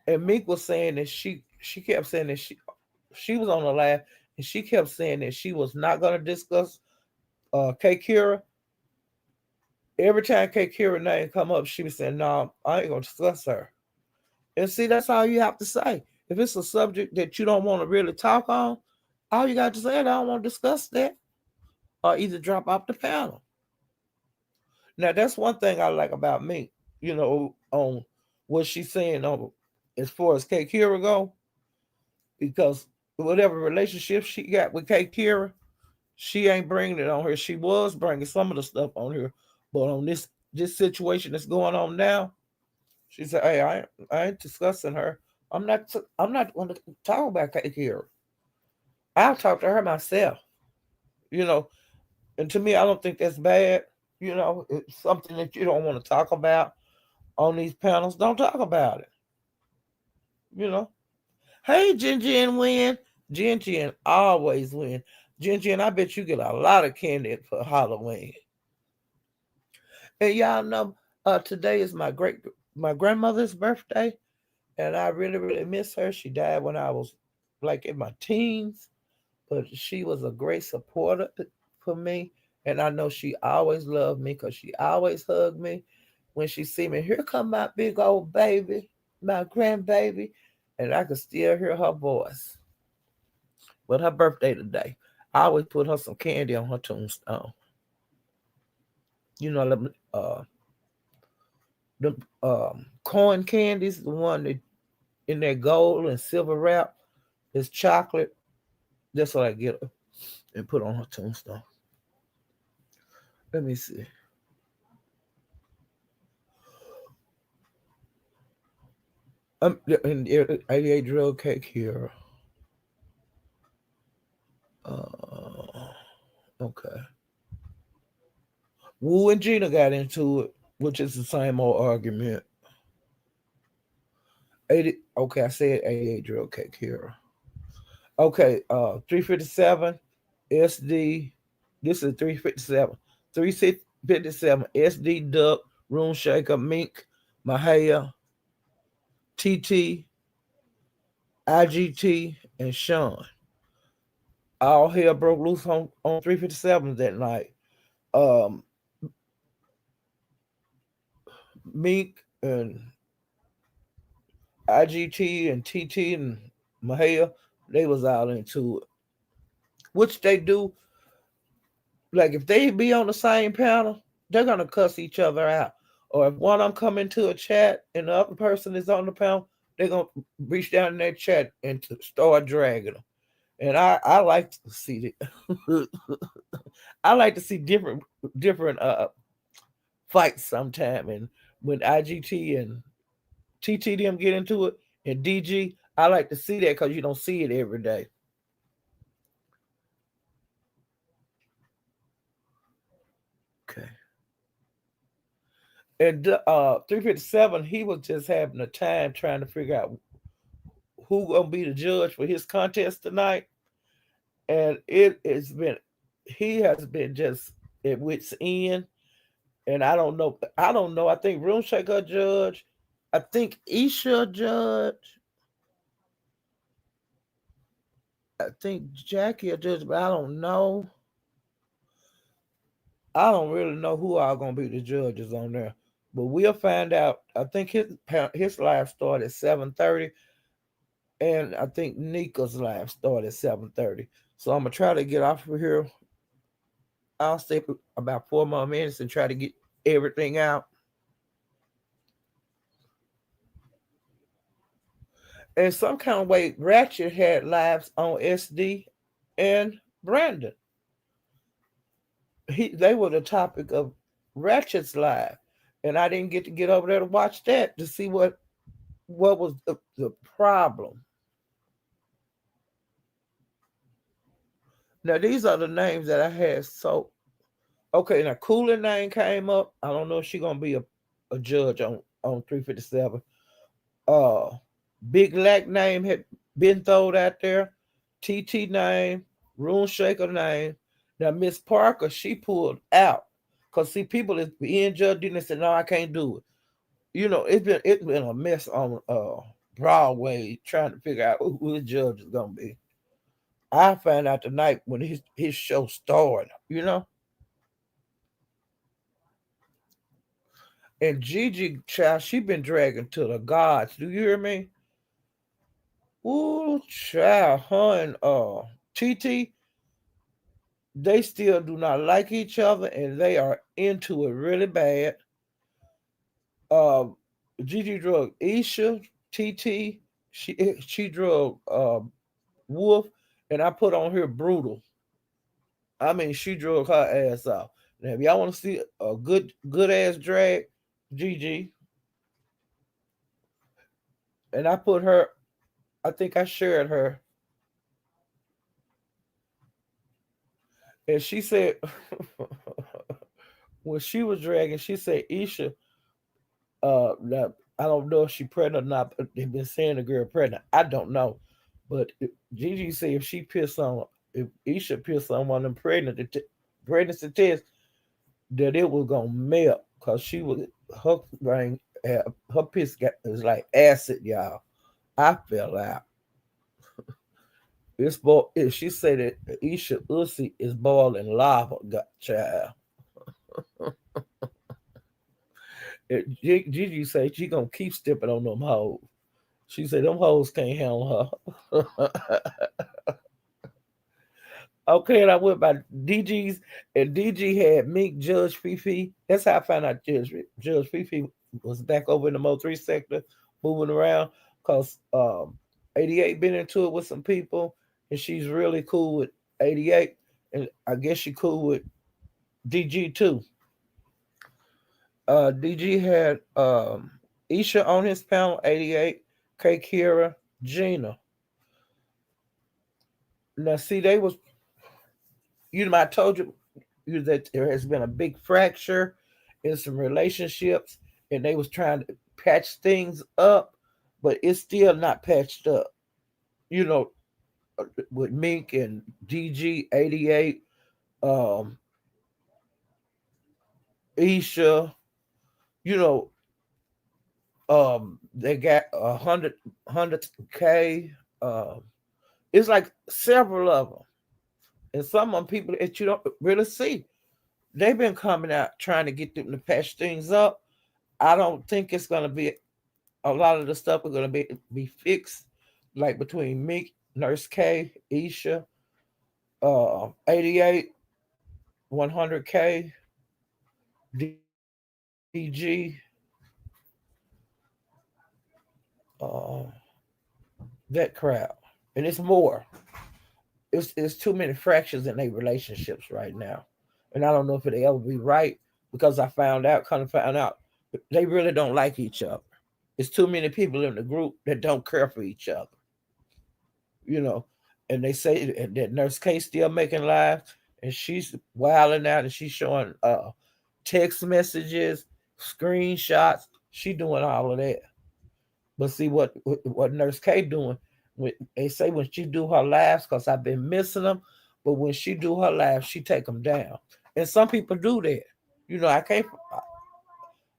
S1: And Meek was saying that she kept saying that she was on the live and she kept saying that she was not gonna discuss K Kira. Every time K Kira name come up, she was saying, "No, I ain't gonna discuss her." And see, that's all you have to say. If it's a subject that you don't want to really talk on, all you got to say is, "I don't want to discuss that," or either drop off the panel. Now that's one thing I like about me, on what she's saying on as far as K Kira go, because whatever relationship she got with K Kira, she ain't bringing it on her. She was bringing some of the stuff on her, but on this situation that's going on now, she said, "Hey, I ain't discussing her. I'm not going to talk about K Kira. I'll talk to her myself." You know, and to me, I don't think that's bad. It's something that you don't want to talk about on these panels. Don't talk about it. You know. Hey, Jin Jin win. Jin Jin always win. Jin Jin, I bet you get a lot of candy for Halloween. And y'all know, today is my grandmother's birthday, and I really really miss her. She died when I was like in my teens, but she was a great supporter for me, and I know she always loved me because she always hugged me when she see me. Here come my big old baby, my grandbaby, and I could still hear her voice. But her birthday today. I always put her some candy on her tombstone. You know the corn candies, the one that in that gold and silver wrap is chocolate. That's what I get her and put on her tombstone. Let me see. In 88 drug cake here. Okay. Wu and Gina got into it, which is the same old argument. 80. Okay, I said 88 drug cake here. Okay, 357 SD. This is 357. 357 SD Duck, Room Shaker, Mink, Mahaya, TT, IGT, and Sean. All hell broke loose on 357 that night. Um, Mink and IGT and TT and Mahaya, they was all into it. Which they do. Like if they be on the same panel, they're gonna cuss each other out. Or if one of them come into a chat and the other person is on the panel, they're gonna reach down in that chat and start dragging them. And I like to see it. I like to see different fights sometime. And when IGT and TT them get into it and DG, I like to see that because you don't see it every day. Okay. And 357, he was just having a time trying to figure out who gonna be the judge for his contest tonight. And it has been he has been just at wit's end. And I don't know. I don't know. I think Room Shaker judge. I think Isha judge. I think Jackie a judge, but I don't know. I don't really know who are gonna be the judges on there. But we'll find out. I think his live start at 7:30, and I think Nika's live start at 7:30. So I'm gonna try to get off of here. I'll stay for about 4 more minutes and try to get everything out. In some kind of way, Ratchet had lives on SD and Brandon. They were the topic of Ratchet's live, and I didn't get to get over there to watch that to see what was the problem. Now these are the names that I had. So okay, now Cooler name came up. I don't know if she's gonna be a judge on 357. Uh, Big Lack name had been thrown out there. TT name, Rune Shaker name. Now Miss Parker, she pulled out. Cause see, people is being judged and they said, no, I can't do it. You know, it's been a mess on Broadway trying to figure out who the judge is gonna be. I found out tonight when his show started, you know. And Gigi child, she been dragging to the gods. Do you hear me? Ooh, child, her and TT, they still do not like each other and they are into it really bad. Uh, Gigi drug Isha, TT, she drug Wolf, and I put on here brutal. I mean, she drug her ass off. Now, if y'all want to see a good ass drag, Gigi, and I put her. I think I shared her, and she said when she was dragging, she said Isha. Now, I don't know if she pregnant or not. But they've been saying the girl pregnant. I don't know, but Gigi said if she pissed on, if Isha pissed on one of them pregnancy tests, that it was gonna melt because she was her brain, her piss was like acid, y'all. I fell out. It's she said that Isha Uzi is boiling lava, got child. Gigi say she gonna keep stepping on them hoes. She said them hoes can't handle her. Okay, and I went by DG's, and DG had Mink Judge Fifi. That's how I found out Judge Fifi was back over in the Mo 3 sector, moving around, because 88 been into it with some people, and she's really cool with 88, and I guess she cool with DG too. DG had Isha on his panel, 88, K Kira, Gina. Now, see, they was, I told you that there has been a big fracture in some relationships, and they was trying to patch things up, but it's still not patched up. You know, with Mink and DG 88, um, Isha, you know, they got 100K. It's like several of them, and some of them people that you don't really see. They've been coming out trying to get them to patch things up. I don't think it's gonna be a lot of the stuff are gonna be fixed, like between Meek, Nurse K, Isha, 88, 100K, DG, uh, that crowd, and it's more. It's too many fractures in their relationships right now, and I don't know if it'll ever be right because kind of found out, they really don't like each other. It's too many people in the group that don't care for each other, you know. And they say that Nurse K still making live, and she's wilding out, and she's showing text messages, screenshots. She doing all of that. But see what Nurse K doing? When they say when she do her lives, because I've been missing them, but when she do her lives, she take them down. And some people do that. I can't.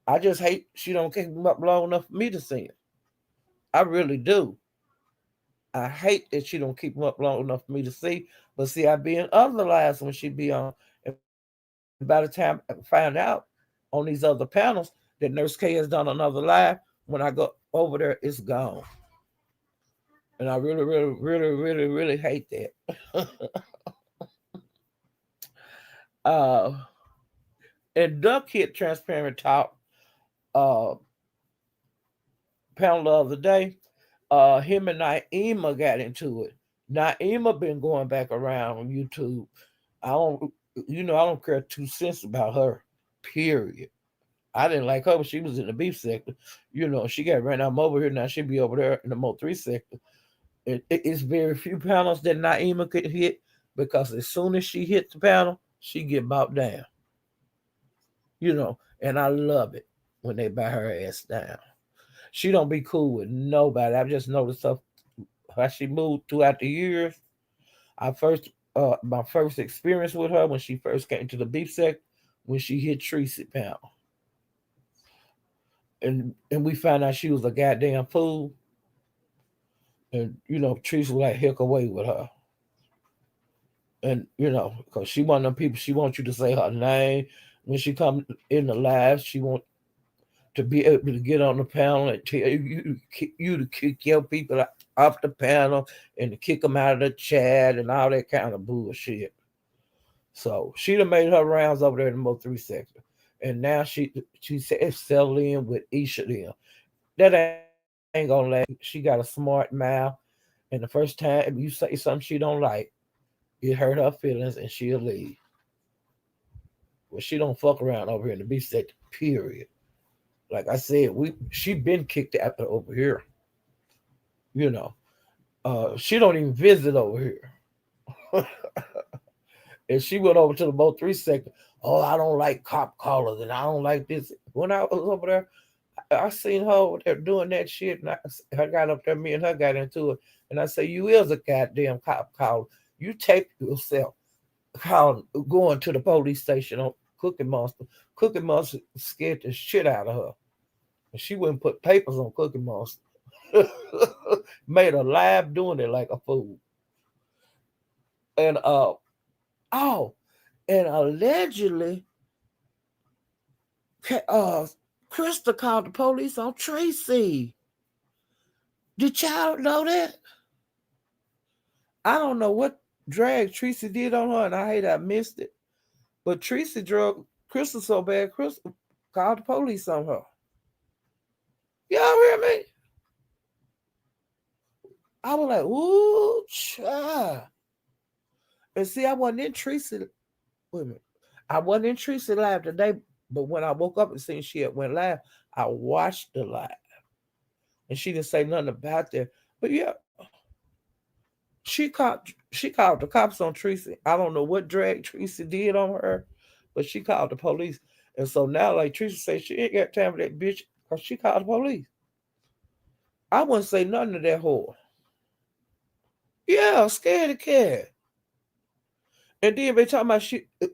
S1: I just hate she don't keep them up long enough for me to see them. I really do. I hate that she don't keep them up long enough for me to see. But see, I be in other lives when she be on. And by the time I find out on these other panels that Nurse K has done another live, when I go over there, it's gone. And I really, really, really, really, really hate that. uh, and Duck hit Transparent Talk uh, panel the other day. Him and Naima got into it. Naima been going back around on YouTube. I don't, I don't care 2 cents about her. Period. I didn't like her when she was in the beef sector. She got ran out over here. Now she be over there in the Mo 3 sector. It's very few panels that Naima could hit, because as soon as she hit the panel, she get bopped down. And I love it when they buy her ass down. She don't be cool with nobody. I've just noticed stuff how she moved throughout the years. I first My first experience with her when she first came to the beef sec, when she hit Tracy Pound. And we found out she was a goddamn fool. And Tracy was like heck away with her. And because she one of them people, she wants you to say her name when she come in the live. She want to be able to get on the panel and tell you to kick your people off the panel and to kick them out of the chat and all that kind of bullshit. So she done made her rounds over there in the Mo 3 sector. And now she said settled in with Isha then. That ain't gonna last. She got a smart mouth. And the first time you say something she don't like, it hurt her feelings and she'll leave. Well, she don't fuck around over here in the beef sector, period. Like I said, she been kicked out over here. You know, she don't even visit over here. And she went over to the Mo 3 sector. Oh, I don't like cop callers and I don't like this. When I was over there, I seen her over there doing that shit. And I got up there, me and her got into it. And I say, you is a goddamn cop caller. You take yourself going to the police station on Cookie Monster. Cookie Monster scared the shit out of her. And she wouldn't put papers on Cookie Monster. Made her laugh doing it like a fool. And oh, and allegedly, uh, Krista called the police on Tracy. Did y'all know that? I don't know what. drag Tracy did on her, and I hate I missed it. But Tracy drug Crystal so bad, Crystal called the police on her. Y'all hear me? I was like, ooh, child. And see, I wasn't in Tracy. Wait a minute. I wasn't in Tracy live today, but when I woke up and seen she had went live, I watched the live. And she didn't say nothing about that. But yeah, she called the cops on Tracy. I don't know what drag Tracy did on her, but she called the police. And so now, like Tracy said, she ain't got time for that bitch because she called the police. I wouldn't say nothing to that whore. Yeah, scared the cat. And then they talking about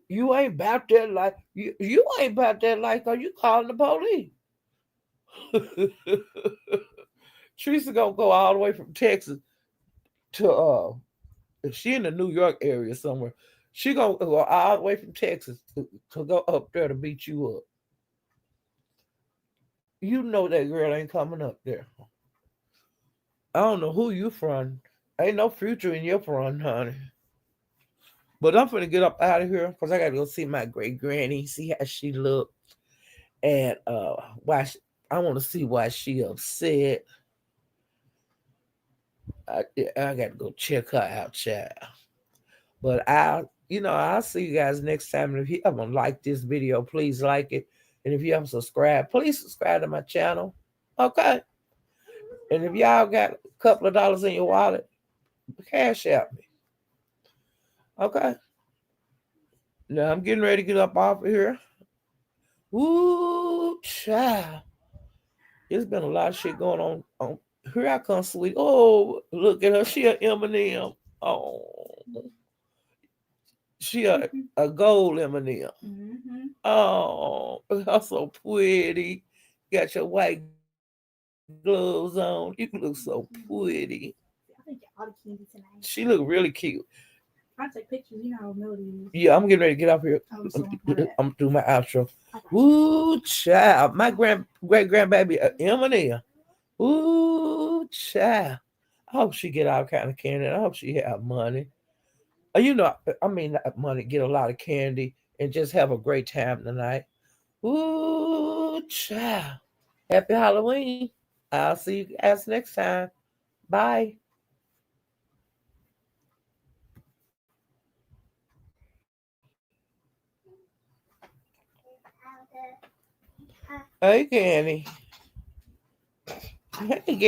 S1: you ain't about that life. You ain't about that life because you calling the police. Teresa gonna go all the way from Texas to if she in the New York area somewhere, she gonna go all the way from Texas to go up there to beat you up. You know that girl ain't coming up there. I don't know who you from. Ain't no future in your front, honey. But I'm gonna get up out of here because I gotta go see my great granny, see how she look, and why I want to see why she upset. I got to go check her out, child. But I'll see you guys next time. And if you haven't liked this video, please like it. And if you haven't subscribed, please subscribe to my channel. Okay. And if y'all got a couple of dollars in your wallet, cash out me. Okay. Now I'm getting ready to get up off of here. Ooh, child. There's been a lot of shit going on. Here I come, sweet. Oh, look at her. She a Eminem. Oh, she a gold Eminem.
S2: Mm-hmm.
S1: Oh, you're so pretty. Got your white gloves on. You look so pretty.
S2: I think all the candy tonight.
S1: She look really cute.
S2: I take pictures. You know how Melody is.
S1: Yeah, I'm getting ready to get up here.
S2: Oh, so my bad.
S1: I'm through my outro.
S2: I got you.
S1: Ooh, child. My great grandbaby Eminem. Ooh, child. I hope she get all kind of candy. I hope she have money. I mean, not money, get a lot of candy and just have a great time tonight. Ooh, child. Happy Halloween. I'll see you guys next time. Bye. Hey, Candy. Hey, Candy.